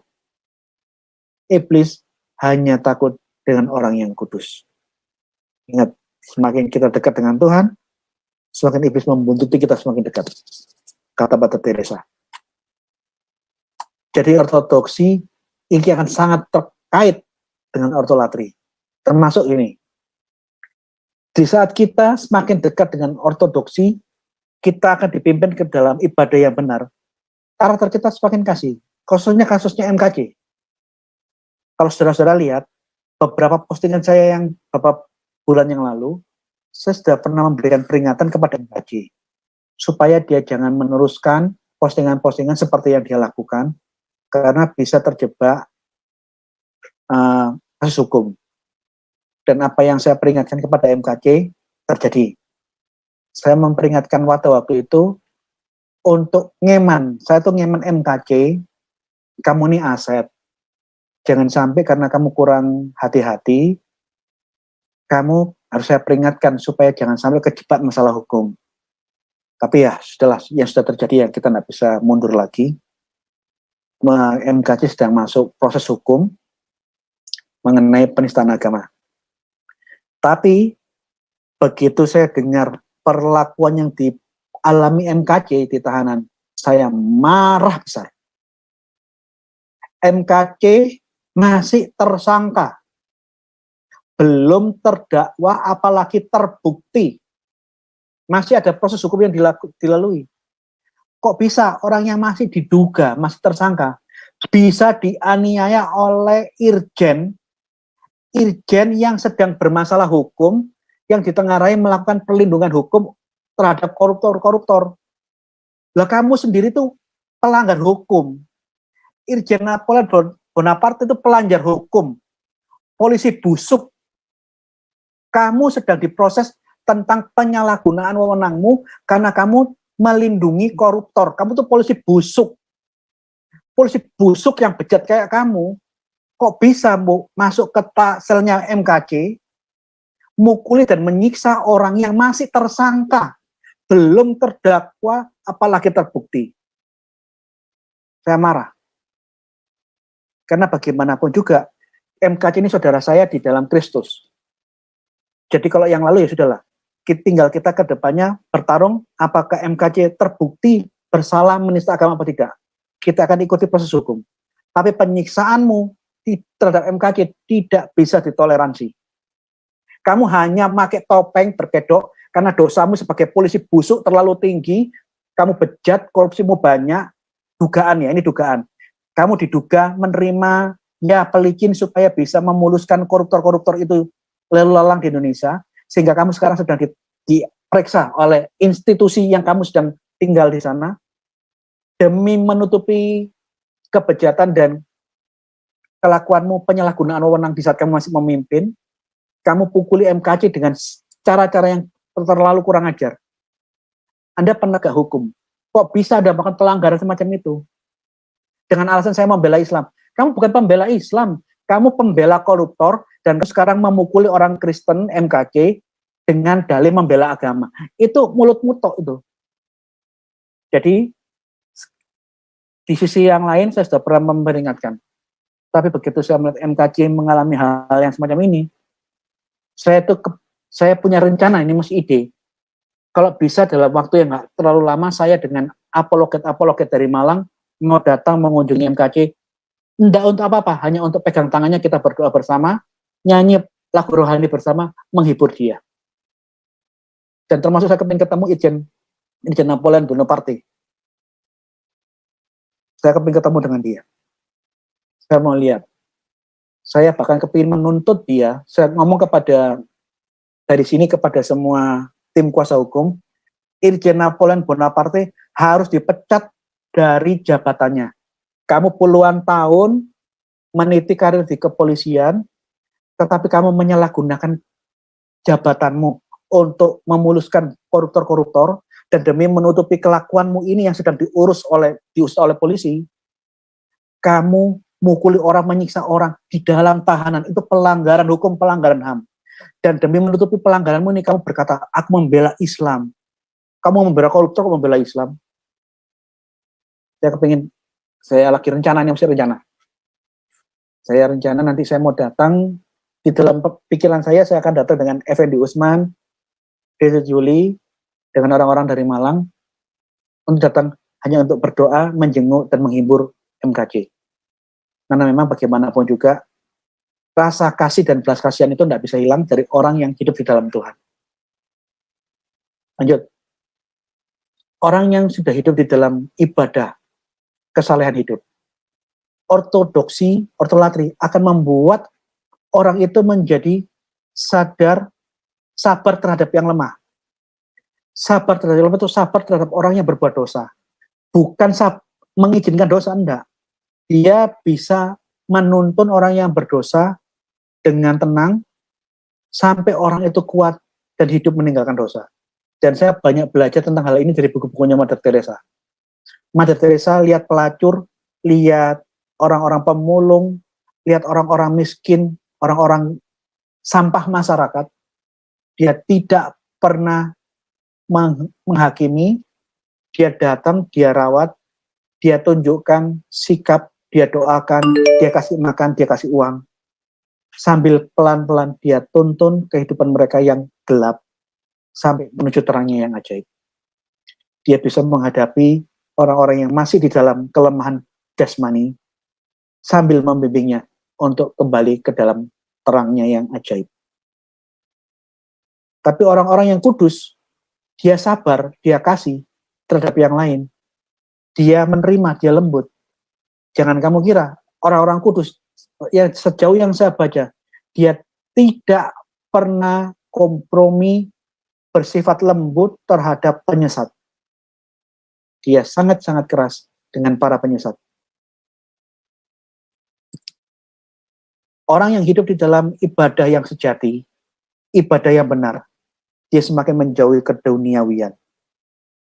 Iblis hanya takut dengan orang yang kudus. Ingat, Semakin kita dekat dengan Tuhan, semakin iblis membuntuti kita semakin dekat. Kata Mother Teresa. Jadi ortodoksi ini akan sangat terkait dengan ortolatri. Termasuk ini. Di saat kita semakin dekat dengan ortodoksi, kita akan dipimpin ke dalam ibadah yang benar. Karakter kita semakin kasih. Khususnya kasusnya MKC. Kalau saudara-saudara lihat, beberapa postingan saya yang beberapa bulan yang lalu, saya sudah pernah memberikan peringatan kepada MKC supaya dia jangan meneruskan postingan-postingan seperti yang dia lakukan, karena bisa terjebak kasus hukum. Dan apa yang saya peringatkan kepada MKC terjadi. Saya memperingatkan waktu itu untuk ngeman. Saya tuh ngeman MKC, kamu ini aset. Jangan sampai karena kamu kurang hati-hati, kamu harus saya peringatkan supaya jangan sampai kejebak masalah hukum. Tapi ya, setelah yang sudah terjadi ya kita tidak bisa mundur lagi. MKC sedang masuk proses hukum mengenai penistaan agama. Tapi begitu saya dengar perlakuan yang dialami MKC di tahanan, saya marah besar. MKC masih tersangka, belum terdakwa, apalagi terbukti. Masih ada proses hukum yang dilalui. Kok bisa orang yang masih diduga, masih tersangka, bisa dianiaya oleh irjen yang sedang bermasalah hukum, yang ditengarai melakukan perlindungan hukum terhadap koruptor-koruptor. Lah kamu sendiri tuh pelanggar hukum. Irjen Napoleon Bonaparte itu pelanggar hukum. Polisi busuk. Kamu sedang diproses tentang penyalahgunaan wewenangmu karena kamu melindungi koruptor. Kamu tuh polisi busuk. Polisi busuk yang bejat kayak kamu, kok bisa masuk ke selnya MKC, mukuli dan menyiksa orang yang masih tersangka, belum terdakwa, apalagi terbukti. Saya marah. Karena bagaimanapun juga, MKC ini saudara saya di dalam Kristus. Jadi kalau yang lalu ya sudahlah, tinggal kita ke depannya bertarung apakah MKC terbukti bersalah menista agama atau tidak. Kita akan ikuti proses hukum. Tapi penyiksaanmu terhadap MKC tidak bisa ditoleransi. Kamu hanya pakai topeng berkedok karena dosamu sebagai polisi busuk terlalu tinggi, kamu bejat, korupsimu banyak, dugaan ya, ini dugaan. Kamu diduga menerima ya pelicin supaya bisa memuluskan koruptor-koruptor itu lalu lalang di Indonesia, sehingga kamu sekarang sedang diperiksa oleh institusi yang kamu sedang tinggal di sana, demi menutupi kebejatan dan kelakuanmu penyalahgunaan wewenang di saat kamu masih memimpin, kamu pukuli MKC dengan cara-cara yang terlalu kurang ajar. Anda penegak hukum, kok bisa ada melakukan pelanggaran semacam itu? Dengan alasan saya membela Islam. Kamu bukan pembela Islam, kamu pembela koruptor, dan sekarang memukuli orang Kristen MKC dengan dalih membela agama. Itu mulutmu tok itu. Jadi, di sisi yang lain saya sudah pernah memperingatkan. Tapi begitu saya melihat MKC mengalami hal yang semacam ini, saya punya rencana, ini masih ide. Kalau bisa dalam waktu yang nggak terlalu lama, saya dengan apologet dari Malang mau datang mengunjungi MKC, enggak untuk apa-apa, hanya untuk pegang tangannya, kita berdoa bersama, nyanyi lagu rohani bersama, menghibur dia. Dan termasuk saya kepingin ketemu Irjen Napoleon Bonaparte. Saya kepingin ketemu dengan dia. Saya mau lihat. Saya bahkan kepingin menuntut dia, saya ngomong dari sini kepada semua tim kuasa hukum, Irjen Napoleon Bonaparte harus dipecat dari jabatannya. Kamu puluhan tahun meniti karir di kepolisian, tetapi kamu menyalahgunakan jabatanmu untuk memuluskan koruptor-koruptor, dan demi menutupi kelakuanmu ini yang sedang diurus oleh polisi, kamu mukuli orang, menyiksa orang di dalam tahanan, itu pelanggaran hukum, pelanggaran HAM. Dan demi menutupi pelanggaranmu ini, kamu berkata, aku membela Islam. Kamu membela koruptor, kamu membela Islam. Saya lagi rencana nanti saya mau datang Di dalam pikiran saya akan datang dengan Effendi Usman, Desa Juli, dengan orang-orang dari Malang, untuk datang hanya untuk berdoa, menjenguk, dan menghibur MKJ. Karena memang bagaimanapun juga, rasa kasih dan belas kasihan itu tidak bisa hilang dari orang yang hidup di dalam Tuhan. Lanjut. Orang yang sudah hidup di dalam ibadah, kesalehan hidup, ortodoksi, ortolatri akan membuat orang itu menjadi sadar, sabar terhadap yang lemah. Sabar terhadap yang lemah itu sabar terhadap orang yang berbuat dosa. Bukan mengizinkan dosa, enggak. Dia bisa menuntun orang yang berdosa dengan tenang, sampai orang itu kuat dan hidup meninggalkan dosa. Dan saya banyak belajar tentang hal ini dari buku-bukunya Mother Teresa. Mother Teresa lihat pelacur, lihat orang-orang pemulung, lihat orang-orang miskin, orang-orang sampah masyarakat. Dia tidak pernah menghakimi, dia datang, dia rawat, dia tunjukkan sikap, dia doakan, dia kasih makan, dia kasih uang. Sambil pelan-pelan dia tuntun kehidupan mereka yang gelap, sampai menuju terangnya yang ajaib. Dia bisa menghadapi orang-orang yang masih di dalam kelemahan jasmani, sambil membimbingnya untuk kembali ke dalam terangnya yang ajaib. Tapi orang-orang yang kudus, dia sabar, dia kasih terhadap yang lain. Dia menerima, dia lembut. Jangan kamu kira orang-orang kudus, ya sejauh yang saya baca, dia tidak pernah kompromi, bersifat lembut terhadap penyesat. Dia sangat-sangat keras dengan para penyesat. Orang yang hidup di dalam ibadah yang sejati, ibadah yang benar, dia semakin menjauhi keduniawian.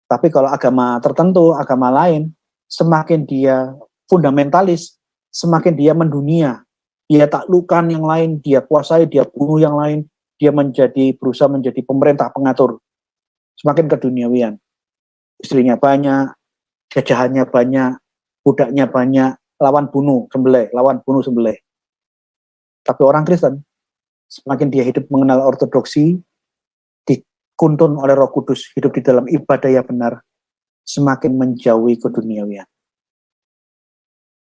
Tapi kalau agama tertentu, agama lain, semakin dia fundamentalis, semakin dia mendunia. Dia taklukkan yang lain, dia kuasai, dia bunuh yang lain, dia berusaha menjadi pemerintah pengatur. Semakin keduniawian. Istrinya banyak, jajahannya banyak, budaknya banyak, lawan bunuh sembelih. Tapi orang Kristen, semakin dia hidup mengenal ortodoksi, dikuntun oleh Roh Kudus, hidup di dalam ibadah yang benar, semakin menjauhi keduniawian.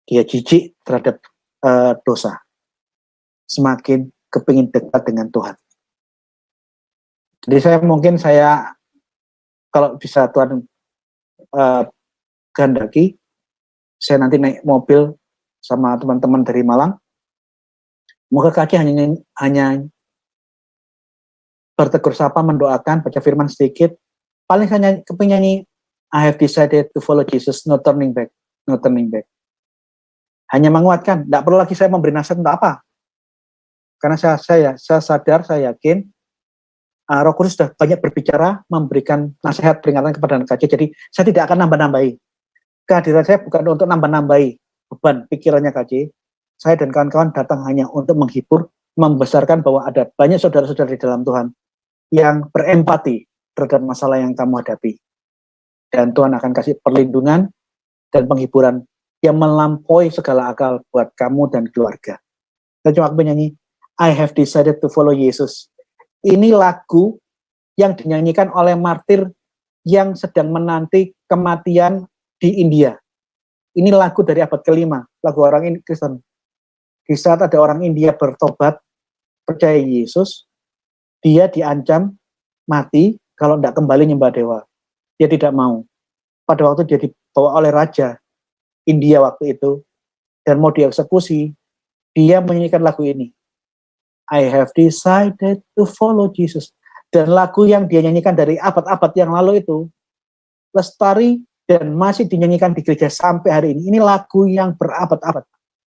Dia jijik terhadap dosa, semakin kepingin dekat dengan Tuhan. Jadi saya kalau bisa Tuhan kehendaki, saya nanti naik mobil sama teman-teman dari Malang. Moga kaki hanya bertegur sapa, mendoakan, baca firman sedikit. Paling saya kepingin nyanyi, I have decided to follow Jesus, no turning back, no turning back. Hanya menguatkan, tidak perlu lagi saya memberi nasihat untuk apa. Karena saya sadar, saya yakin, Roh Kudus sudah banyak berbicara, memberikan nasihat peringatan kepada anak KJ, jadi saya tidak akan nambah-nambahi. Kehadiran saya bukan untuk nambah-nambahi beban pikirannya KJ. Saya dan kawan-kawan datang hanya untuk menghibur, membesarkan bahwa ada banyak saudara-saudara di dalam Tuhan yang berempati terhadap masalah yang kamu hadapi. Dan Tuhan akan kasih perlindungan dan penghiburan yang melampaui segala akal buat kamu dan keluarga. Saya cuma menyanyi, I have decided to follow Jesus. Ini lagu yang dinyanyikan oleh martir yang sedang menanti kematian di India. Ini lagu dari abad ke-5, lagu orang Kristen. Di saat ada orang India bertobat, percaya Yesus, dia diancam mati kalau tidak kembali nyembah dewa. Dia tidak mau. Pada waktu dia dibawa oleh raja India waktu itu, dan mau dieksekusi, dia menyanyikan lagu ini. I have decided to follow Jesus. Dan lagu yang dia nyanyikan dari abad-abad yang lalu itu, lestari dan masih dinyanyikan di gereja sampai hari ini. Ini lagu yang berabad-abad.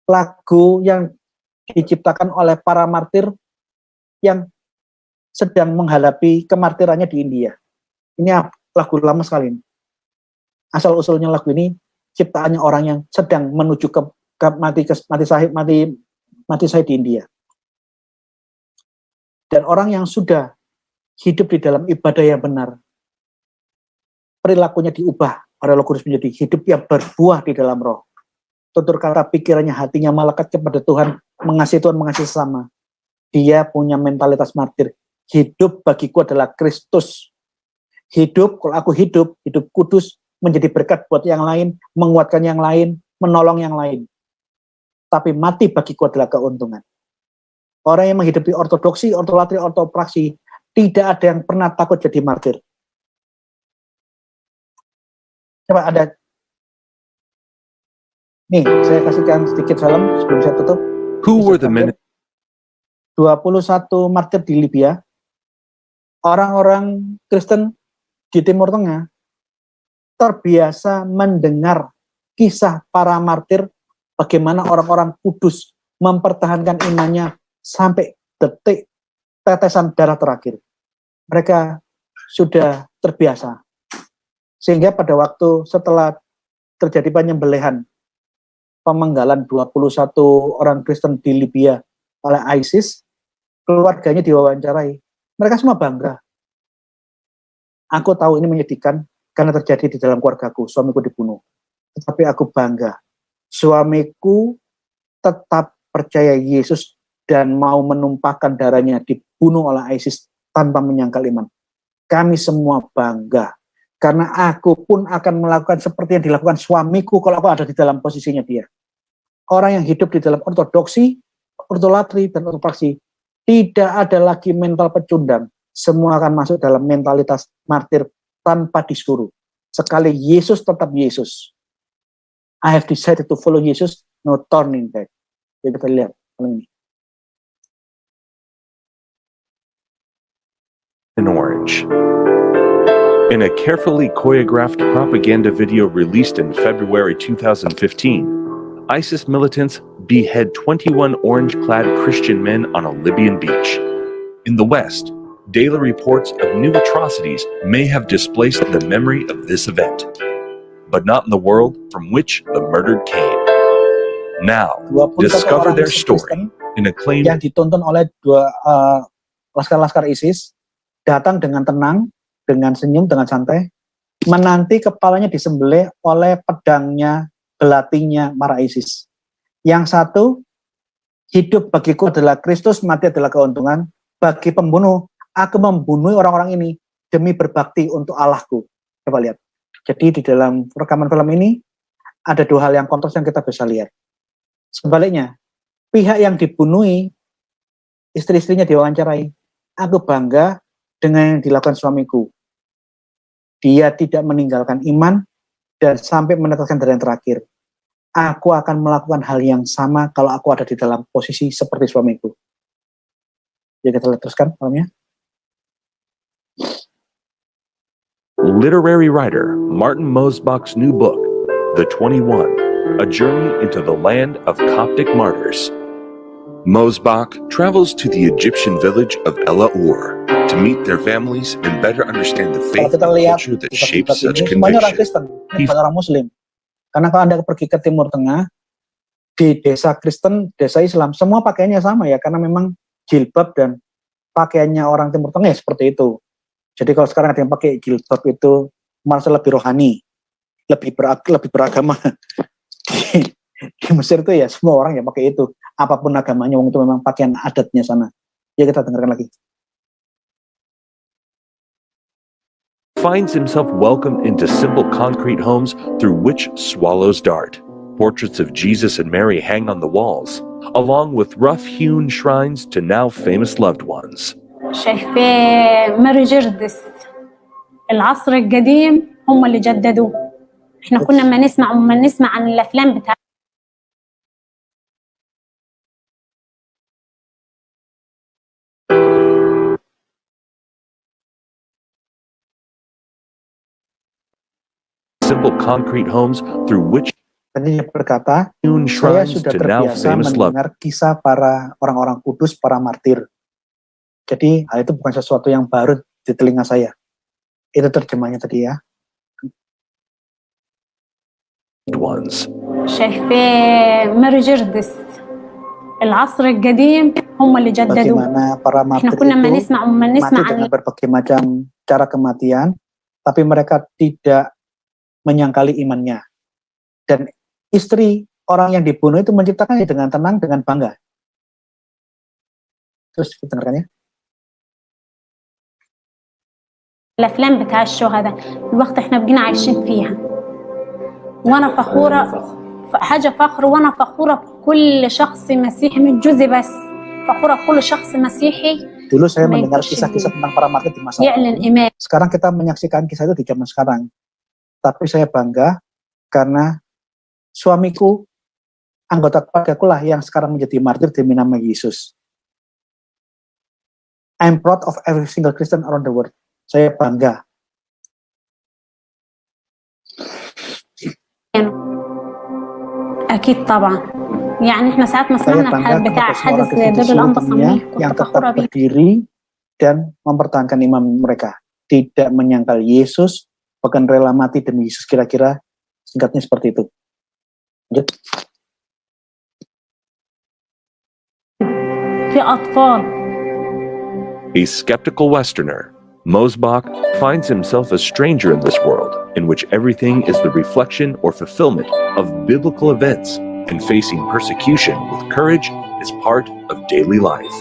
Lagu yang diciptakan oleh para martir yang sedang menghadapi kemartirannya di India. Ini lagu lama sekali. Asal-usulnya lagu ini ciptaannya orang yang sedang menuju ke mati syahid di India. Dan orang yang sudah hidup di dalam ibadah yang benar, perilakunya diubah oleh Roh Kudus menjadi hidup yang berbuah di dalam roh. Tutur kata, pikirannya, hatinya melekat kepada Tuhan, mengasihi Tuhan, mengasihi sesama. dia punya mentalitas martir. Hidup bagiku adalah Kristus. Hidup, kalau aku hidup kudus, menjadi berkat buat yang lain, menguatkan yang lain, menolong yang lain. Tapi mati bagiku adalah keuntungan. Orang yang menghidupi ortodoksi, ortolatri, ortopraksi, tidak ada yang pernah takut jadi martir. Coba ada. Nih, saya kasihkan sedikit film sebelum saya tutup. Who were the men? 21 martir di Libya. Orang-orang Kristen di Timur Tengah terbiasa mendengar kisah para martir, bagaimana orang-orang kudus mempertahankan imannya sampai detik tetesan darah terakhir. Mereka sudah terbiasa. Sehingga pada waktu setelah terjadi penyembelihan, pemenggalan 21 orang Kristen di Libya oleh ISIS, keluarganya diwawancarai. Mereka semua bangga. Aku tahu ini menyedihkan karena terjadi di dalam keluargaku, suamiku dibunuh. Tetapi aku bangga. Suamiku tetap percaya Yesus dan mau menumpahkan darahnya dibunuh oleh ISIS tanpa menyangkal iman. Kami semua bangga. Karena aku pun akan melakukan seperti yang dilakukan suamiku kalau aku ada di dalam posisinya dia. Orang yang hidup di dalam ortodoksi, ortolatri, dan ortopraksi, tidak ada lagi mental pecundang. Semua akan masuk dalam mentalitas martir tanpa disuruh. Sekali Yesus tetap Yesus. I have decided to follow Jesus, no turning back. Jadi kita lihat ini. In orange. In a carefully choreographed propaganda video released in February 2015, ISIS militants behead 21 orange-clad Christian men on a Libyan beach. In the West, daily reports of new atrocities may have displaced the memory of this event, but not in the world from which the murdered came. Now, discover their story in a claim yang ditonton oleh laskar-laskar ISIS, datang dengan tenang, dengan senyum, dengan santai, menanti kepalanya disembelih oleh pedangnya, belatinya para ISIS. Yang satu, hidup bagiku adalah Kristus, mati adalah keuntungan. Bagi pembunuh, aku membunuh orang-orang ini demi berbakti untuk Allahku. Coba lihat. Jadi di dalam rekaman film ini, ada dua hal yang kontras yang kita bisa lihat. Sebaliknya, pihak yang dibunuhi, istri-istrinya diwawancarai. Aku bangga dengan yang dilakukan suamiku. Dia tidak meninggalkan iman dan sampai meneteskan darah yang terakhir. Aku akan melakukan hal yang sama kalau aku ada di dalam posisi seperti suamiku. Jadi kita teruskan filmnya. Literary writer Martin Mosbach's new book, The 21, A Journey into the Land of Coptic Martyrs. Mosbach travels to the Egyptian village of Ela Ur to meet their families and better understand the faith and culture that shapes such semuanya orang conviction. Kristen, bukan orang Muslim. Karena kalau Anda pergi ke Timur Tengah, di desa Kristen, desa Islam, semua pakaiannya sama ya, karena memang jilbab dan pakaiannya orang Timur Tengah ya seperti itu. Jadi kalau sekarang ada yang pakai jilbab itu merasa lebih rohani, lebih beragama. Di Mesir itu ya semua orang yang pakai itu, apapun agamanya, itu memang pakaian adatnya sana. Ya kita dengarkan lagi. Finds himself welcomed into simple concrete homes through which swallows dart. Portraits of Jesus and Mary hang on the walls, along with rough-hewn shrines to now famous loved ones. شايفاه ماري جردس العصر القديم هم اللي جددوه. احنا كنا ما نسمع عن الافلام بتاع Simple concrete homes through which Tadi dia berkata, saya sudah terbiasa mendengar kisah para orang-orang kudus, para martir. Jadi hal itu bukan sesuatu yang baru di telinga saya. Itu terjemahnya tadi ya. ones. شايفاه ماري جردس العصر القديم هم اللي جددوه. Bagaimana para martir احنا كنا itu ما نسمع mati عن dengan berbagai macam cara kematian, tapi mereka tidak menyangkali imannya. Dan istri orang yang dibunuh itu menciptakannya dengan tenang, dengan bangga. Terus dengarkannya. الافلام بتاع الشهداء الوقت احنا بقينا عايشين فيها وانا فخوره حاجه فخر وانا فخوره بكل شخص مسيحي مش جوزي بس فخوره بكل شخص مسيحي Dulu saya ما mendengar ينكرش kisah-kisah الدين tentang para martir di masa يعلن lalu. ايمان Sekarang kita menyaksikan kisah itu di zaman sekarang. Tapi saya bangga karena suamiku, anggota keluargaku lah yang sekarang menjadi martir demi nama Yesus. I'm proud of every single Christian around the world. Saya bangga. اكيد طبعا يعني احنا ساعات ما Saya سمعنا bangga بتاع kepada semua orang حدث زي Kristen di دول seluruh الانبا dunia صمويل yang كنت tetap فخوره بيه berdiri dan mempertahankan iman mereka. Tidak menyangkal Yesus, bahkan rela mati demi Yesus, kira-kira singkatnya seperti itu. Lanjut. في اطفال A skeptical Westerner, Mosbach finds himself a stranger in this world in which everything is the reflection or fulfillment of biblical events, and facing persecution with courage is part of daily life.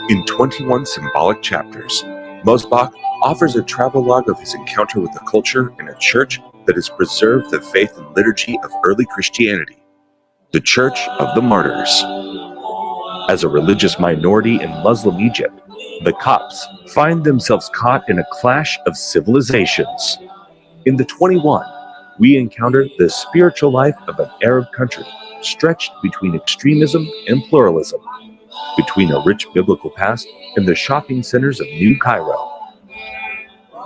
In 21 symbolic chapters, Mosbach offers a travelogue of his encounter with the culture in a church that has preserved the faith and liturgy of early Christianity, the Church of the Martyrs. As a religious minority in Muslim Egypt, the Copts find themselves caught in a clash of civilizations. In the 21, we encounter the spiritual life of an Arab country stretched between extremism and pluralism, between a rich biblical past and the shopping centers of New Cairo.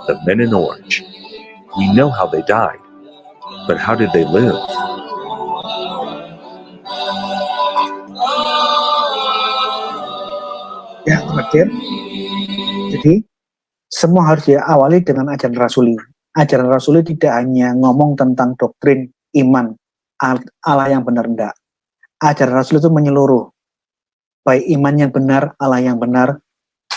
The men in orange. We know how they died, but how did they live? Ya, terakhir. Jadi, semua harus diawali dengan ajaran rasuli. Ajaran rasuli tidak hanya ngomong tentang doktrin iman, Allah yang benar, enggak. Ajaran rasuli itu menyeluruh. Baik iman yang benar, Allah yang benar,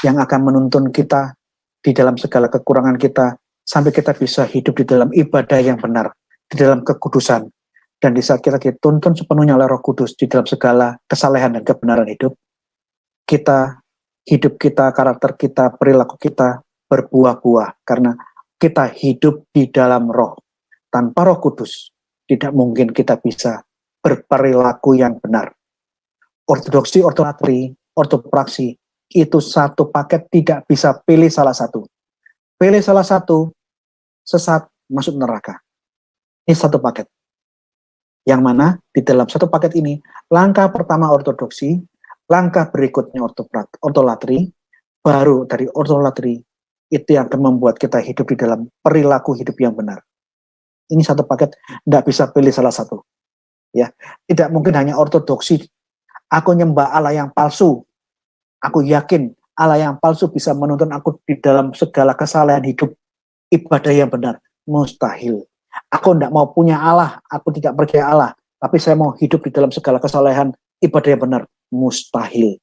yang akan menuntun kita di dalam segala kekurangan kita, sampai kita bisa hidup di dalam ibadah yang benar, di dalam kekudusan. Dan di saat kita dituntun sepenuhnya oleh Roh Kudus di dalam segala kesalehan dan kebenaran hidup, hidup kita, karakter kita, perilaku kita berbuah-buah karena kita hidup di dalam Roh. Tanpa Roh Kudus tidak mungkin kita bisa berperilaku yang benar. Ortodoksi, ortolatri, ortopraksi itu satu paket, tidak bisa pilih salah satu. Pilih salah satu, sesat, masuk neraka. Ini satu paket. Yang mana di dalam satu paket ini, langkah pertama ortodoksi, langkah berikutnya ortolatri, baru dari ortolatri itu yang akan membuat kita hidup di dalam perilaku hidup yang benar. Ini satu paket, tidak bisa pilih salah satu. Ya, tidak mungkin hanya ortodoksi. Aku nyembah Allah yang palsu. Aku yakin Allah yang palsu bisa menuntun aku di dalam segala kesalahan hidup, ibadah yang benar. Mustahil. Aku tidak mau punya Allah, aku tidak percaya Allah, tapi saya mau hidup di dalam segala kesalahan, ibadah yang benar. Mustahil.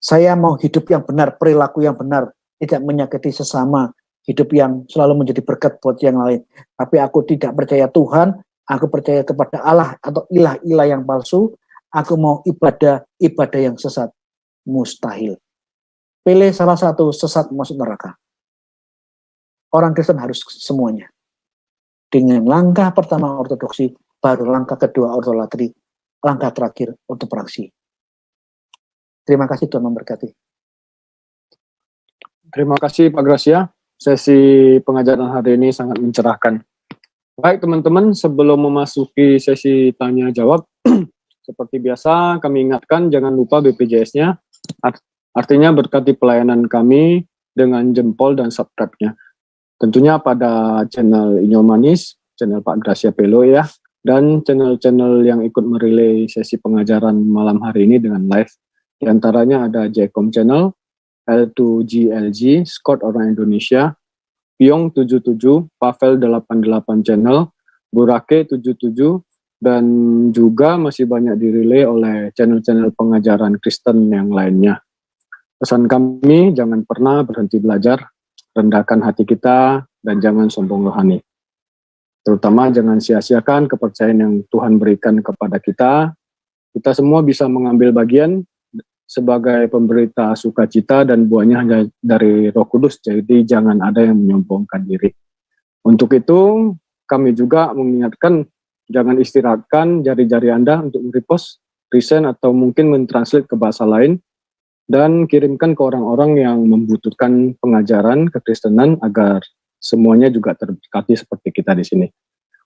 Saya mau hidup yang benar, perilaku yang benar, tidak menyakiti sesama, hidup yang selalu menjadi berkat buat yang lain. Tapi aku tidak percaya Tuhan, aku percaya kepada Allah atau ilah-ilah yang palsu, aku mau ibadah yang sesat. Mustahil. Pilih salah satu, sesat masuk neraka. Orang Kristen harus semuanya. Dengan langkah pertama ortodoksi, baru langkah kedua ortolatri, langkah terakhir ortopraksi. Terima kasih, Tuhan memberkati. Terima kasih Pak Gracia. Sesi pengajaran hari ini sangat mencerahkan. Baik teman-teman, sebelum memasuki sesi tanya jawab, seperti biasa kami ingatkan jangan lupa BPJS-nya. Artinya berkati pelayanan kami dengan jempol dan subscribe-nya. Tentunya pada channel Inyo Manis, channel Pak Gracia Pelo ya, dan channel-channel yang ikut merelay sesi pengajaran malam hari ini dengan live. Di antaranya ada Jcom Channel, L2GLG, Scott Orang Indonesia, Piong 77, Pavel 88 Channel, Burake 77, dan juga masih banyak direlay oleh channel-channel pengajaran Kristen yang lainnya. Pesan kami, jangan pernah berhenti belajar, rendahkan hati kita, dan jangan sombong rohani. Terutama jangan sia-siakan kepercayaan yang Tuhan berikan kepada kita. Kita semua bisa mengambil bagian sebagai pemberita sukacita dan buahnya hanya dari Roh Kudus, jadi jangan ada yang menyombongkan diri. Untuk itu, kami juga mengingatkan jangan istirahatkan jari-jari Anda untuk repost, resend, atau mungkin mentranslate ke bahasa lain, dan kirimkan ke orang-orang yang membutuhkan pengajaran kekristenan agar semuanya juga terberkati seperti kita di sini.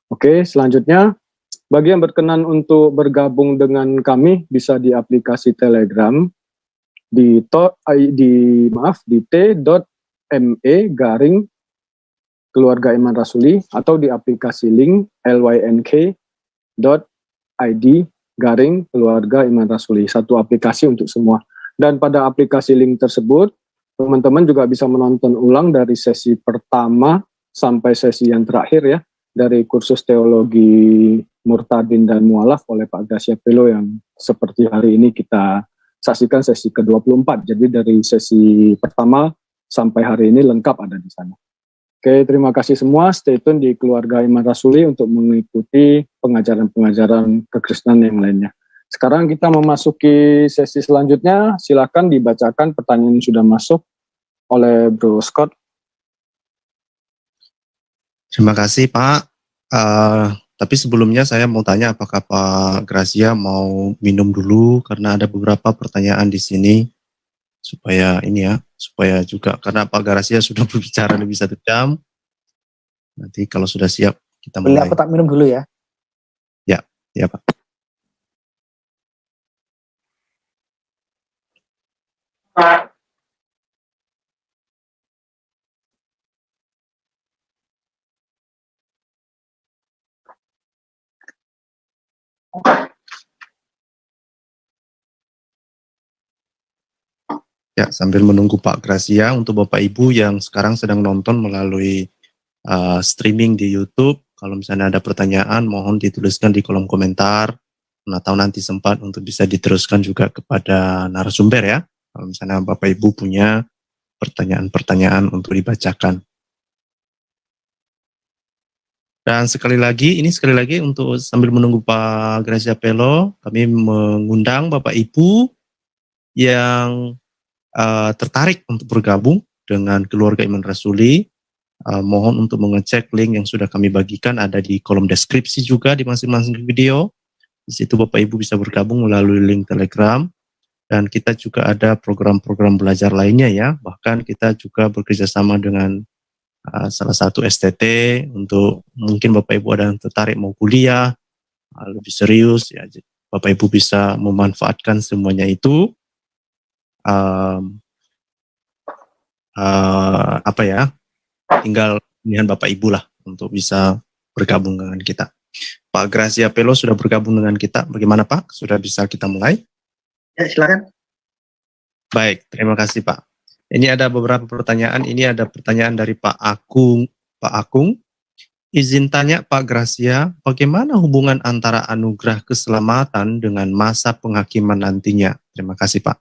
Oke, selanjutnya, bagi yang berkenan untuk bergabung dengan kami bisa di aplikasi Telegram di t.me garing Keluarga Iman Rasuli atau di aplikasi link lynk.id garing Keluarga Iman Rasuli. Satu aplikasi untuk semua. Dan pada aplikasi link tersebut, teman-teman juga bisa menonton ulang dari sesi pertama sampai sesi yang terakhir ya, dari kursus teologi Murtadin dan Mualaf oleh Pak Gracia Pelo yang seperti hari ini kita saksikan sesi ke-24. Jadi dari sesi pertama sampai hari ini lengkap ada di sana. Oke, terima kasih semua. Stay tune di Keluarga Iman Rasuli untuk mengikuti pengajaran-pengajaran kekristenan yang lainnya. Sekarang kita memasuki sesi selanjutnya. Silakan dibacakan pertanyaan yang sudah masuk oleh Bro Scott. Terima kasih Pak. Tapi sebelumnya saya mau tanya apakah Pak Gracia mau minum dulu karena ada beberapa pertanyaan di sini supaya ini ya, supaya juga karena Pak Gracia sudah berbicara lebih 1 jam. Nanti kalau sudah siap kita Boleh mulai. aku tak minum dulu ya. Ya Pak. Ya, sambil menunggu Pak Gracia, untuk Bapak Ibu yang sekarang sedang nonton melalui streaming di YouTube, kalau misalnya ada pertanyaan, mohon dituliskan di kolom komentar, atau nanti sempat untuk bisa diteruskan juga kepada narasumber ya, kalau misalnya Bapak Ibu punya pertanyaan-pertanyaan untuk dibacakan. Dan sekali lagi untuk sambil menunggu Pak Gracia Pelo, kami mengundang Bapak Ibu yang tertarik untuk bergabung dengan Keluarga Iman Rasuli, mohon untuk mengecek link yang sudah kami bagikan ada di kolom deskripsi juga di masing-masing video. Di situ Bapak Ibu bisa bergabung melalui link Telegram, dan kita juga ada program-program belajar lainnya ya. Bahkan kita juga bekerjasama dengan salah satu STT untuk mungkin Bapak Ibu ada yang tertarik mau kuliah lebih serius ya. Bapak Ibu bisa memanfaatkan semuanya itu. Tinggal pilihan Bapak Ibu lah untuk bisa bergabung dengan kita. Pak Gracia Pelo sudah bergabung dengan kita. Bagaimana Pak? Sudah bisa kita mulai? Ya, silakan. Baik, terima kasih Pak. Ini ada beberapa pertanyaan. Ini ada pertanyaan dari Pak Akung. Pak Akung, izin tanya Pak Gracia, bagaimana hubungan antara anugerah keselamatan dengan masa penghakiman nantinya? Terima kasih Pak.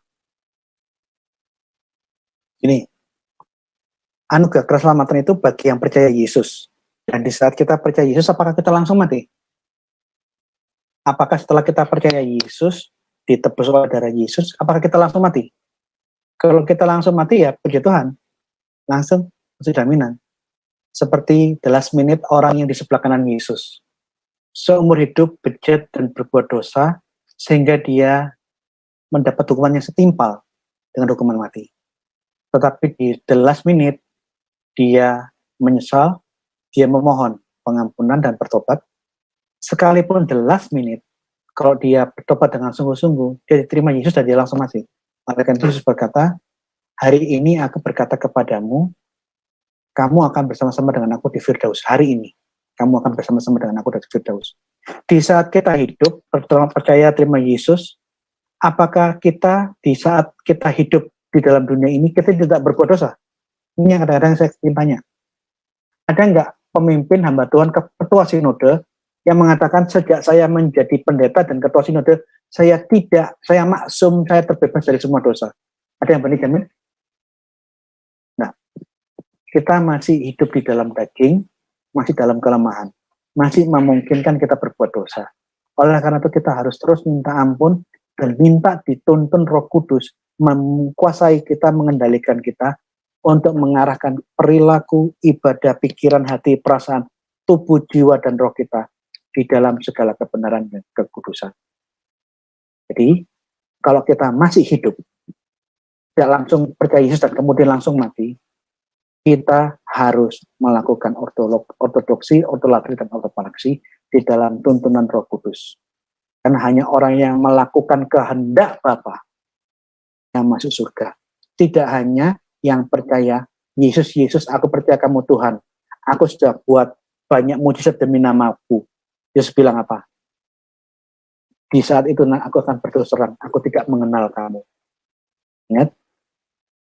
Ini anugerah keselamatan itu bagi yang percaya Yesus. Dan di saat kita percaya Yesus, apakah kita langsung mati? Apakah setelah kita percaya Yesus, ditebus oleh darah Yesus, apakah kita langsung mati? Kalau kita langsung mati ya puji Tuhan, langsung masih jaminan. Seperti the last minute orang yang di sebelah kanan Yesus. Seumur hidup bejat dan berbuat dosa, sehingga dia mendapat hukuman yang setimpal dengan hukuman mati. Tetapi di the last minute, dia menyesal, dia memohon pengampunan dan bertobat. Sekalipun the last minute, kalau dia bertobat dengan sungguh-sungguh, dia diterima Yesus dan dia langsung mati. Maka Yesus berkata, hari ini aku berkata kepadamu, kamu akan bersama-sama dengan aku di Firdaus. Hari ini, kamu akan bersama-sama dengan aku di Firdaus. Di saat kita hidup, percaya terima Yesus, apakah kita di saat kita hidup di dalam dunia ini, kita tidak berbuat dosa? Ini yang kadang-kadang saya ingin tanya. Ada enggak pemimpin hamba Tuhan, ketua sinode, yang mengatakan sejak saya menjadi pendeta dan ketua sinode, saya maksum, saya terbebas dari semua dosa? Ada yang berani jamin? Nah, kita masih hidup di dalam daging, masih dalam kelemahan, masih memungkinkan kita berbuat dosa. Oleh karena itu kita harus terus minta ampun dan minta dituntun Roh Kudus menguasai kita, mengendalikan kita untuk mengarahkan perilaku, ibadah, pikiran, hati, perasaan, tubuh, jiwa, dan roh kita di dalam segala kebenaran dan kekudusan. Jadi, kalau kita masih hidup, tidak langsung percaya Yesus dan kemudian langsung mati, kita harus melakukan ortodoksi, ortolatri, dan ortopraksi di dalam tuntunan Roh Kudus. Karena hanya orang yang melakukan kehendak Bapa yang masuk surga. Tidak hanya yang percaya, Yesus, aku percaya kamu Tuhan. Aku sudah buat banyak mujizat demi namaku. Yesus bilang apa? Di saat itu aku akan berterus terang, aku tidak mengenal kamu. Ingat?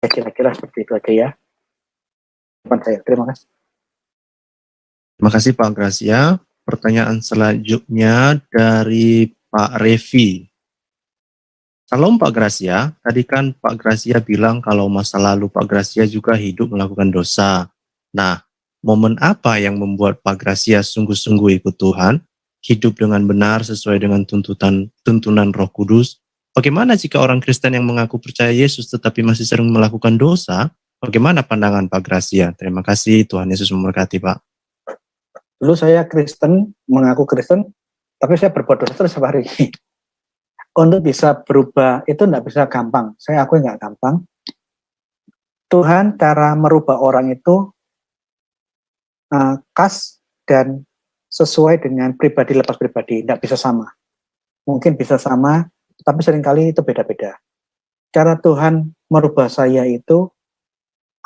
Ya, kira-kira seperti itu aja ya. Terima kasih. Terima kasih Pak Gracia. Pertanyaan selanjutnya dari Pak Revi. Salam Pak Gracia, tadi kan Pak Gracia bilang kalau masa lalu Pak Gracia juga hidup melakukan dosa. Nah, momen apa yang membuat Pak Gracia sungguh-sungguh ikut Tuhan, hidup dengan benar sesuai dengan tuntunan Roh Kudus? Bagaimana jika orang Kristen yang mengaku percaya Yesus tetapi masih sering melakukan dosa? Bagaimana pandangan Pak Gracia? Terima kasih, Tuhan Yesus memberkati Pak. Dulu saya Kristen, mengaku Kristen, tapi saya berbuat dosa terus setiap hari. Untuk bisa berubah itu tidak bisa gampang. Saya akui nggak gampang. Tuhan cara merubah orang itu khas dan sesuai dengan pribadi lepas pribadi, tidak bisa sama. Mungkin bisa sama, tapi seringkali itu beda-beda. Cara Tuhan merubah saya itu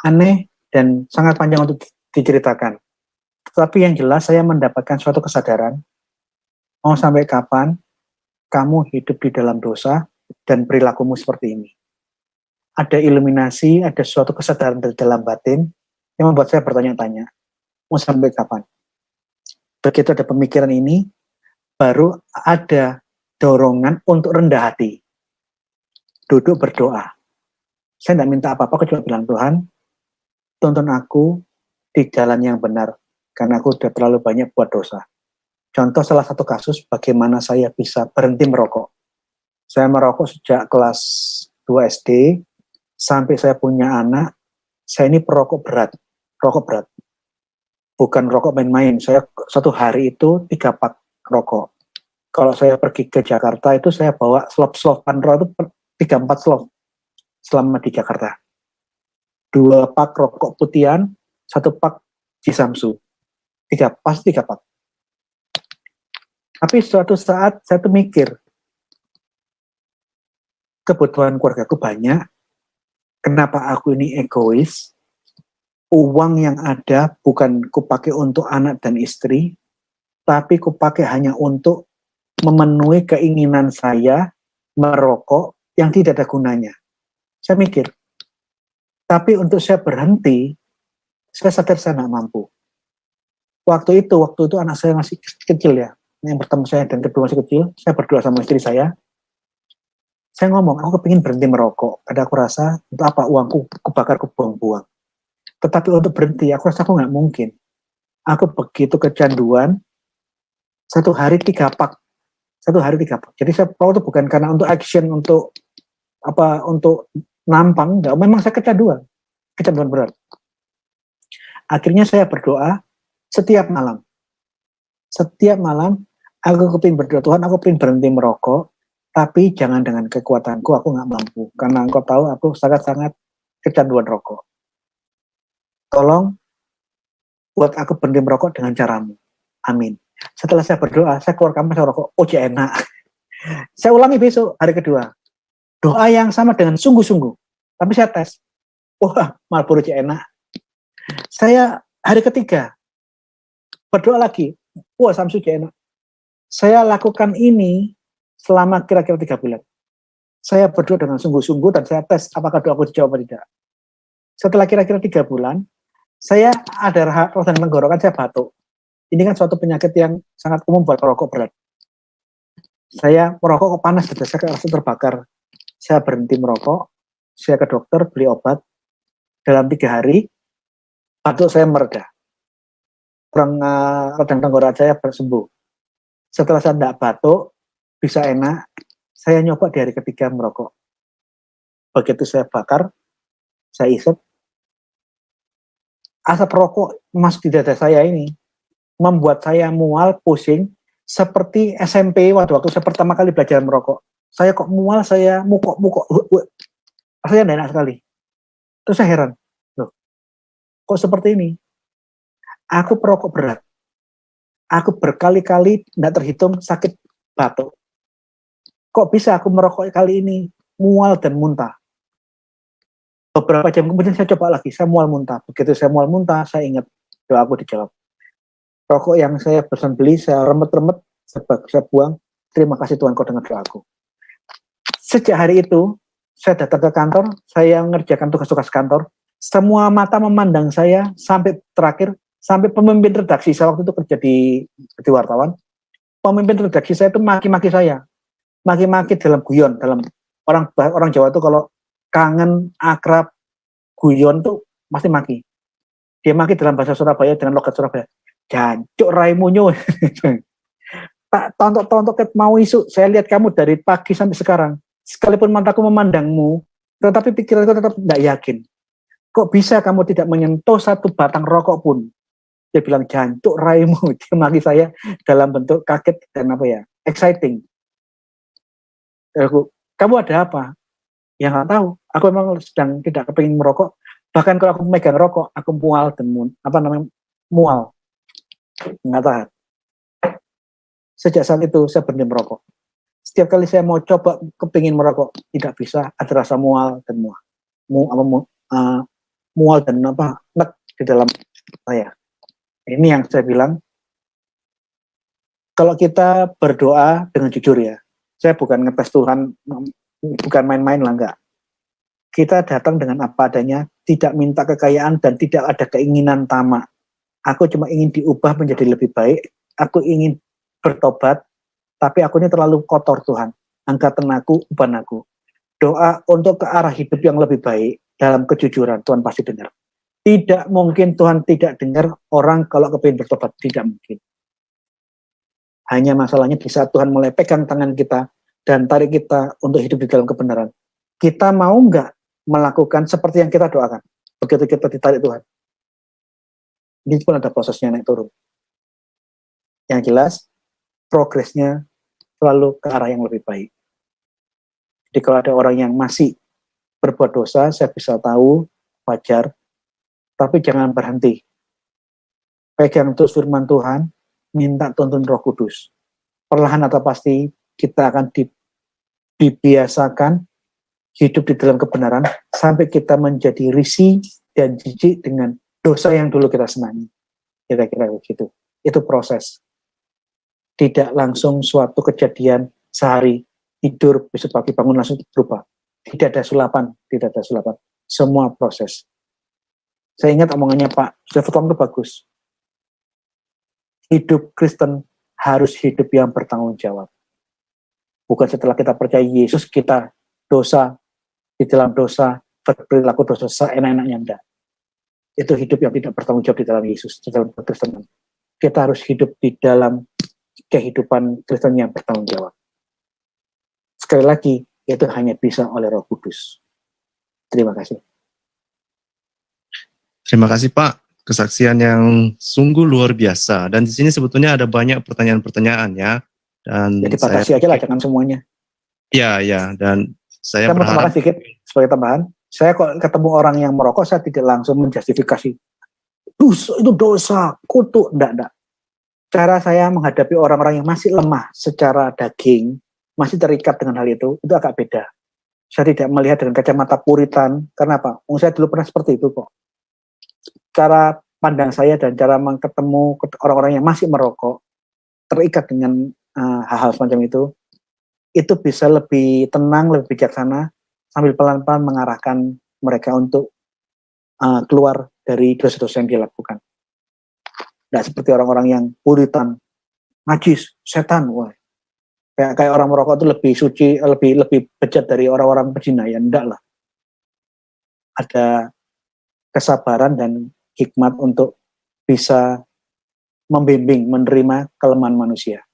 aneh dan sangat panjang untuk diceritakan. Tapi yang jelas saya mendapatkan suatu kesadaran, mau sampai kapan kamu hidup di dalam dosa dan perilakumu seperti ini. Ada iluminasi, ada suatu kesadaran dari dalam batin yang membuat saya bertanya-tanya, mau sampai kapan? Begitu ada pemikiran ini, baru ada dorongan untuk rendah hati. Duduk berdoa. Saya tidak minta apa-apa, aku cuma bilang, Tuhan, tuntun aku di jalan yang benar, karena aku sudah terlalu banyak buat dosa. Contoh salah satu kasus bagaimana saya bisa berhenti merokok. Saya merokok sejak kelas 2 SD, sampai saya punya anak, saya ini perokok berat. Rokok berat. Bukan rokok main-main, saya satu hari itu 3 pak rokok. Kalau saya pergi ke Jakarta itu saya bawa slop panro itu 3-4 slop selama di Jakarta. 2 pak rokok putihan, 1 pak Cisamsu. 3 pak. Tapi suatu saat saya tuh mikir, kebutuhan keluargaku banyak, kenapa aku ini egois, uang yang ada bukan kupakai untuk anak dan istri, tapi kupakai hanya untuk memenuhi keinginan saya merokok yang tidak ada gunanya. Saya mikir, tapi untuk saya berhenti, saya sadar saya nggak mampu. Waktu itu anak saya masih kecil ya, yang pertama saya dan kedua masih kecil, saya berdoa sama istri saya ngomong, aku kepingin berhenti merokok, ada aku rasa, untuk apa uangku, kubakar, kubuang-buang. Tetapi untuk berhenti, aku rasa aku nggak mungkin. Aku begitu kecanduan, 1 hari 3 pak. Jadi saya perokok itu bukan karena untuk action, untuk nampang, enggak, memang saya kecanduan berat. Akhirnya saya berdoa setiap malam, aku kepingin berdoa, Tuhan, aku pengen berhenti merokok, tapi jangan dengan kekuatanku, aku nggak mampu. Karena Engkau tahu aku sangat-sangat kecanduan rokok. Tolong buat aku berhenti merokok dengan caramu. Amin. Setelah saya berdoa, saya keluar kamar, saya rokok. Oh, enak. Saya ulangi besok, hari kedua. Doa yang sama dengan sungguh-sungguh. Tapi saya tes. Wah, Marlboro enak. Saya hari ketiga, berdoa lagi. Wah, Samsu enak. Saya lakukan ini selama kira-kira 3 bulan. Saya berdoa dengan sungguh-sungguh dan saya tes apakah doaku dijawab atau tidak. Setelah kira-kira 3 bulan, saya ada radang tenggorokan, saya batuk. Ini kan suatu penyakit yang sangat umum buat perokok berat. Saya merokok kok panas gitu, saya langsung terbakar. Saya berhenti merokok, saya ke dokter beli obat. Dalam 3 hari, batuk saya mereda. Radang tenggorokan saya sembuh. Setelah saya tidak batuk, bisa enak, Saya nyoba di hari ketiga merokok. Begitu saya bakar, saya isep, asap rokok masuk di dada saya ini membuat saya mual, pusing, seperti SMP waktu saya pertama kali belajar merokok. Saya kok mual, saya mukok-mukok, rasanya tidak enak sekali. Terus saya heran, loh, kok seperti ini? Aku perokok berat. Aku berkali-kali tidak terhitung sakit batuk. Kok bisa aku merokok kali ini mual dan muntah? Beberapa jam kemudian saya coba lagi, saya mual muntah. Begitu saya mual muntah, saya ingat doa aku dijawab. Rokok yang saya pesan beli, saya remet-remet, saya buang. Terima kasih Tuhan kau dengar doaku. Sejak hari itu, saya datang ke kantor, saya mengerjakan tugas-tugas kantor. Semua mata memandang saya sampai terakhir, sampai pemimpin redaksi saya waktu itu kerja di wartawan. Pemimpin redaksi saya itu maki-maki saya, maki-maki dalam guyon, dalam orang Jawa itu kalau kangen, akrab, guyon tuh pasti maki. Dia maki dalam bahasa Surabaya dengan logat Surabaya. Jancuk raimunyo. Tak tontok mau isu. Saya lihat kamu dari pagi sampai sekarang. Sekalipun mataku memandangmu, tetapi pikiranku tetap tidak yakin. Kok bisa kamu tidak menyentuh satu batang rokok pun? Dia bilang jancuk raimu. Dia maki saya dalam bentuk kaget dan exciting. Kamu ada apa? Ya nggak tahu. Aku memang sedang tidak kepingin merokok. Bahkan kalau aku megang rokok, aku mual dan mual. Nggak tahan. Sejak saat itu saya berhenti merokok. Setiap kali saya mau coba kepingin merokok, tidak bisa. Ada rasa mual dan mual dan nek di dalam saya. Ini yang saya bilang. Kalau kita berdoa dengan jujur ya, saya bukan ngetes Tuhan, bukan main-main lah, enggak. Kita datang dengan apa adanya, tidak minta kekayaan dan tidak ada keinginan tamak. Aku cuma ingin diubah menjadi lebih baik. Aku ingin bertobat, tapi aku ini terlalu kotor Tuhan. Angkatkan aku, ubah aku. Doa untuk ke arah hidup yang lebih baik dalam kejujuran, Tuhan pasti dengar. Tidak mungkin Tuhan tidak dengar orang kalau kepingin bertobat, tidak mungkin. Hanya masalahnya di saat Tuhan mulai pegang tangan kita dan tarik kita untuk hidup di dalam kebenaran. Kita mau nggak melakukan seperti yang kita doakan? Begitu kita ditarik Tuhan. Ini pun ada prosesnya naik turun. Yang jelas, progresnya selalu ke arah yang lebih baik. Jadi kalau ada orang yang masih berbuat dosa, saya bisa tahu, wajar, tapi jangan berhenti. Pegang terus firman Tuhan, minta tuntun Roh Kudus. Perlahan atau pasti kita akan dibiasakan hidup di dalam kebenaran sampai kita menjadi risih dan jijik dengan dosa yang dulu kita senangi. Kira-kira begitu. Itu proses. Tidak langsung suatu kejadian sehari tidur besok pagi bangun langsung berubah. Tidak ada sulapan, tidak ada sulapan. Semua proses. Saya ingat omongannya Pak Jeffrey itu bagus. Hidup Kristen harus hidup yang bertanggung jawab. Bukan setelah kita percaya Yesus kita dosa di dalam dosa berperilaku dosa seenak-enaknya, enggak. Itu hidup yang tidak bertanggung jawab di dalam Yesus, di dalam kekristenan. Kita harus hidup di dalam kehidupan Kristen yang bertanggung jawab. Sekali lagi, itu hanya bisa oleh Roh Kudus. Terima kasih. Terima kasih Pak, kesaksian yang sungguh luar biasa. Dan di sini sebetulnya ada banyak pertanyaan-pertanyaan ya. Dan jadi batasi aja lah, jangan semuanya. Ya, dan saya mau berharap tambahkan sedikit sebagai tambahan. Saya kok ketemu orang yang merokok, saya tidak langsung menjustifikasi. Itu dosa, kutuk, enggak. Cara saya menghadapi orang-orang yang masih lemah secara daging, masih terikat dengan hal itu agak beda. Saya tidak melihat dengan kacamata puritan. Karena apa? Saya dulu pernah seperti itu kok. Cara pandang saya dan cara ketemu orang-orang yang masih merokok, terikat dengan hal-hal semacam itu bisa lebih tenang, lebih bijaksana, sambil pelan-pelan mengarahkan mereka untuk keluar dari dosa-dosa yang dilakukan. Tidak seperti orang-orang yang puritan, najis, setan, wah. Kayak orang merokok itu lebih suci, lebih bejat dari orang-orang pezina, ya enggak lah. Ada kesabaran dan hikmat untuk bisa membimbing, menerima kelemahan manusia.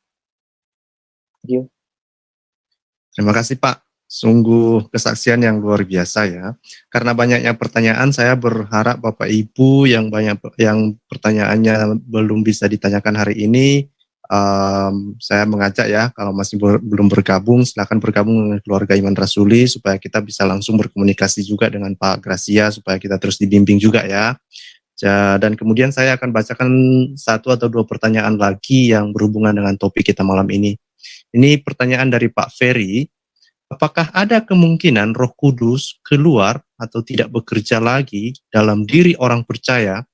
Thank you. Terima kasih Pak. Sungguh kesaksian yang luar biasa ya. Karena banyaknya pertanyaan, saya berharap Bapak Ibu yang pertanyaannya belum bisa ditanyakan hari ini, saya mengajak ya, kalau masih belum bergabung, silakan bergabung dengan keluarga Iman Rasuli supaya kita bisa langsung berkomunikasi juga dengan Pak Gracia supaya kita terus dibimbing juga ya. Dan kemudian saya akan bacakan satu atau dua pertanyaan lagi yang berhubungan dengan topik kita malam ini. Ini pertanyaan dari Pak Ferry. Apakah ada kemungkinan Roh Kudus keluar atau tidak bekerja lagi dalam diri orang percaya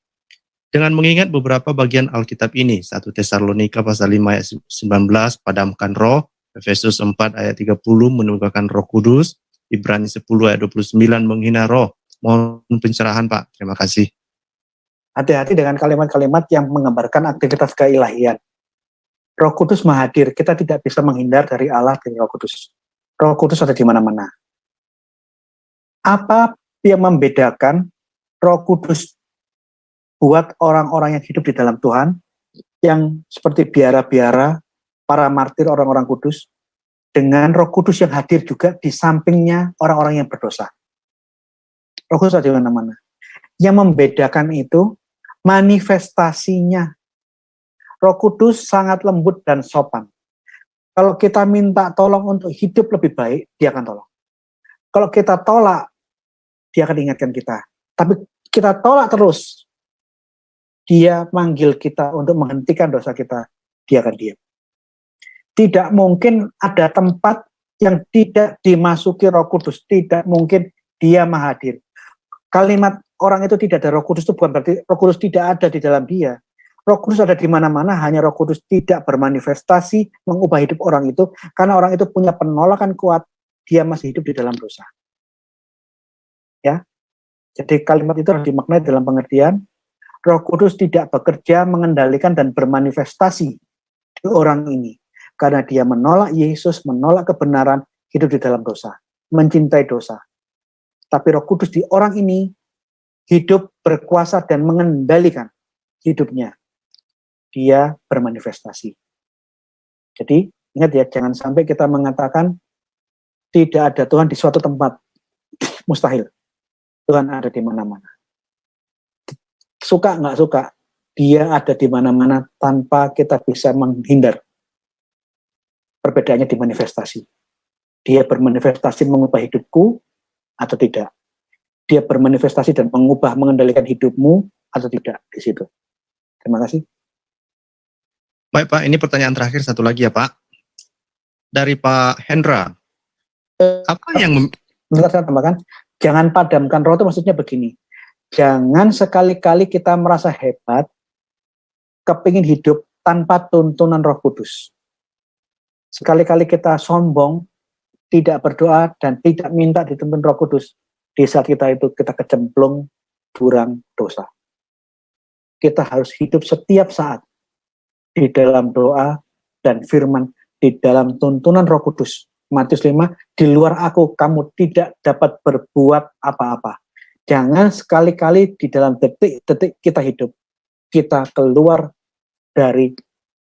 dengan mengingat beberapa bagian Alkitab ini? 1 Tesalonika pasal 5 ayat 19, padamkan roh. Efesus 4 ayat 30, menunggalkan Roh Kudus. Ibrani 10 ayat 29, menghina roh. Mohon pencerahan Pak. Terima kasih. Hati-hati dengan kalimat-kalimat yang menggambarkan aktivitas keilahian. Roh Kudus mahadir, kita tidak bisa menghindar dari Allah dan Roh Kudus. Roh Kudus ada di mana-mana. Apa yang membedakan Roh Kudus buat orang-orang yang hidup di dalam Tuhan, yang seperti biara-biara, para martir orang-orang kudus, dengan Roh Kudus yang hadir juga di sampingnya orang-orang yang berdosa? Roh Kudus ada di mana-mana. Yang membedakan itu manifestasinya. Roh Kudus sangat lembut dan sopan. Kalau kita minta tolong untuk hidup lebih baik, dia akan tolong. Kalau kita tolak, dia akan ingatkan kita. Tapi kita tolak terus, dia manggil kita untuk menghentikan dosa kita, dia akan diam. Tidak mungkin ada tempat yang tidak dimasuki Roh Kudus, tidak mungkin dia mahadir. Kalimat orang itu tidak ada Roh Kudus itu bukan berarti Roh Kudus tidak ada di dalam dia. Roh Kudus ada di mana-mana, hanya Roh Kudus tidak bermanifestasi mengubah hidup orang itu karena orang itu punya penolakan kuat, dia masih hidup di dalam dosa. Ya. Jadi kalimat itu harus dimaknai dalam pengertian Roh Kudus tidak bekerja, mengendalikan dan bermanifestasi di orang ini karena dia menolak Yesus, menolak kebenaran, hidup di dalam dosa, mencintai dosa. Tapi Roh Kudus di orang ini hidup, berkuasa dan mengendalikan hidupnya. Dia bermanifestasi. Jadi ingat ya, jangan sampai kita mengatakan tidak ada Tuhan di suatu tempat. Mustahil. Tuhan ada di mana-mana. Suka nggak suka, dia ada di mana-mana tanpa kita bisa menghindar. Perbedaannya di manifestasi. Dia bermanifestasi mengubah hidupku atau tidak. Dia bermanifestasi dan mengubah, mengendalikan hidupmu atau tidak di situ. Terima kasih. Baik Pak, ini pertanyaan terakhir satu lagi ya Pak. Dari Pak Hendra. Apa yang Bentar saya tambahkan, jangan padamkan roh itu maksudnya begini. Jangan sekali-kali kita merasa hebat, kepingin hidup tanpa tuntunan Roh Kudus. Sekali-kali kita sombong, tidak berdoa dan tidak minta dituntun Roh Kudus, di saat kita itu kita kecemplung jurang dosa. Kita harus hidup setiap saat di dalam doa dan firman, di dalam tuntunan Roh Kudus. Matius 5, di luar aku kamu tidak dapat berbuat apa-apa. Jangan sekali-kali di dalam detik-detik kita hidup, kita keluar dari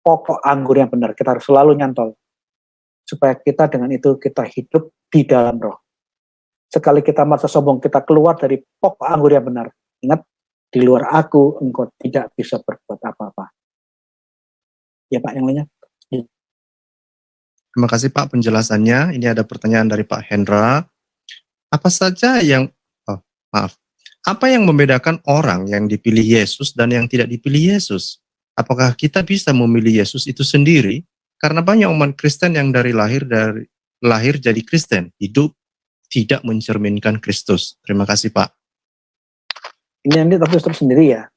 pokok anggur yang benar. Kita harus selalu nyantol. Supaya kita dengan itu kita hidup di dalam roh. Sekali kita merasa sombong, kita keluar dari pokok anggur yang benar. Ingat, di luar aku engkau tidak bisa berbuat apa-apa. Ya Pak, yang lainnya. Terima kasih Pak penjelasannya. Ini ada pertanyaan dari Pak Hendra. Apa saja yang apa yang membedakan orang yang dipilih Yesus dan yang tidak dipilih Yesus? Apakah kita bisa memilih Yesus itu sendiri? Karena banyak umat Kristen yang dari lahir jadi Kristen, hidup tidak mencerminkan Kristus. Terima kasih Pak. Ini nanti terus sendiri ya.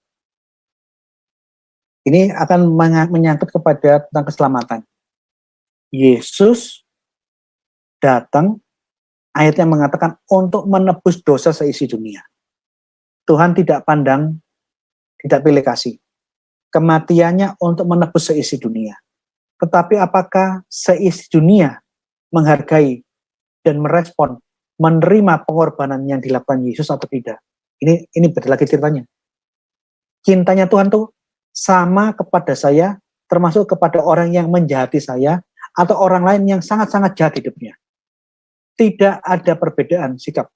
Ini akan menyangkut kepada tentang keselamatan. Yesus datang, ayatnya mengatakan untuk menebus dosa seisi dunia. Tuhan tidak pandang, tidak pilih kasih. Kematiannya untuk menebus seisi dunia. Tetapi apakah seisi dunia menghargai dan merespon, menerima pengorbanan yang dilakukan Yesus atau tidak? Ini beda lagi ceritanya. Cintanya Tuhan tuh sama kepada saya, termasuk kepada orang yang menjahati saya, atau orang lain yang sangat-sangat jahat hidupnya. tidak ada perbedaan sikap.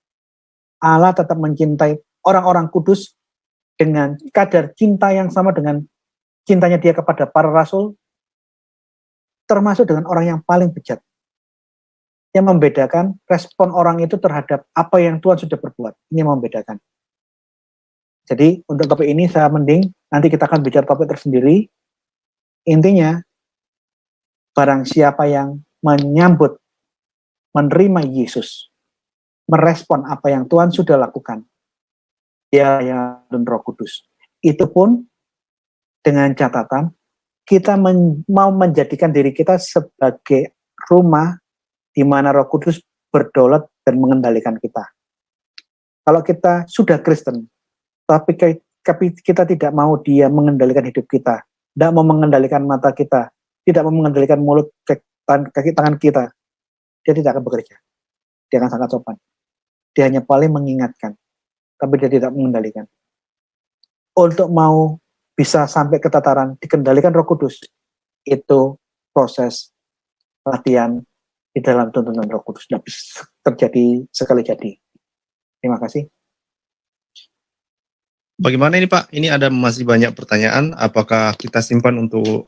Allah tetap mencintai orang-orang kudus dengan kadar cinta yang sama dengan cintanya dia kepada para rasul, termasuk dengan orang yang paling bejat. Yang membedakan respon orang itu terhadap apa yang Tuhan sudah berbuat. Ini yang membedakan. Jadi untuk topik ini saya mending nanti kita akan bicara topik tersendiri. Intinya, barang siapa yang menyambut, menerima Yesus, merespon apa yang Tuhan sudah lakukan, dia yang Roh Kudus. Itu pun dengan catatan kita mau menjadikan diri kita sebagai rumah di mana Roh Kudus berdaulat dan mengendalikan kita. Kalau kita sudah Kristen, tapi kita tidak mau dia mengendalikan hidup kita, tidak mau mengendalikan mata kita, tidak mau mengendalikan mulut, kaki, tangan kita, dia tidak akan bekerja. Dia akan sangat sopan. Dia hanya paling mengingatkan, tapi dia tidak mengendalikan. Untuk mau bisa sampai ke tataran dikendalikan Roh Kudus, itu proses latihan di dalam tuntunan Roh Kudus. Tidak bisa terjadi sekali jadi. Terima kasih. Bagaimana ini Pak? Ini ada masih banyak pertanyaan. Apakah kita simpan untuk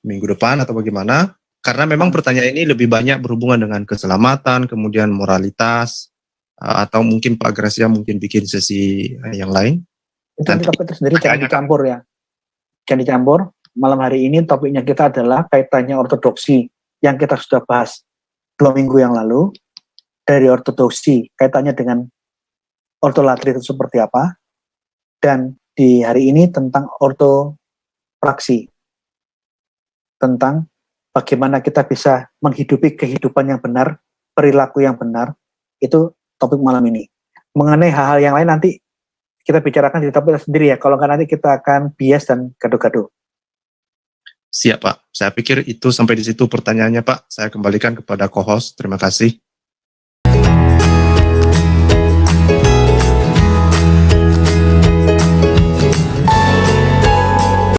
minggu depan atau bagaimana? Karena memang pertanyaan ini lebih banyak berhubungan dengan keselamatan, kemudian moralitas, atau mungkin Pak Gracia mungkin bikin sesi yang lain. Itu nanti topik tersendiri, jangan dicampur ya. Jangan dicampur. Malam hari ini topiknya kita adalah kaitannya ortodoksi yang kita sudah bahas 2 minggu yang lalu. Dari ortodoksi, kaitannya dengan ortolatri itu seperti apa. Dan di hari ini tentang ortopraksi. Tentang bagaimana kita bisa menghidupi kehidupan yang benar, perilaku yang benar. Itu topik malam ini. Mengenai hal-hal yang lain nanti kita bicarakan di topik sendiri ya. Kalau nggak nanti kita akan bias dan gaduh-gaduh. Siap Pak. Saya pikir itu sampai di situ pertanyaannya Pak. Saya kembalikan kepada co-host. Terima kasih.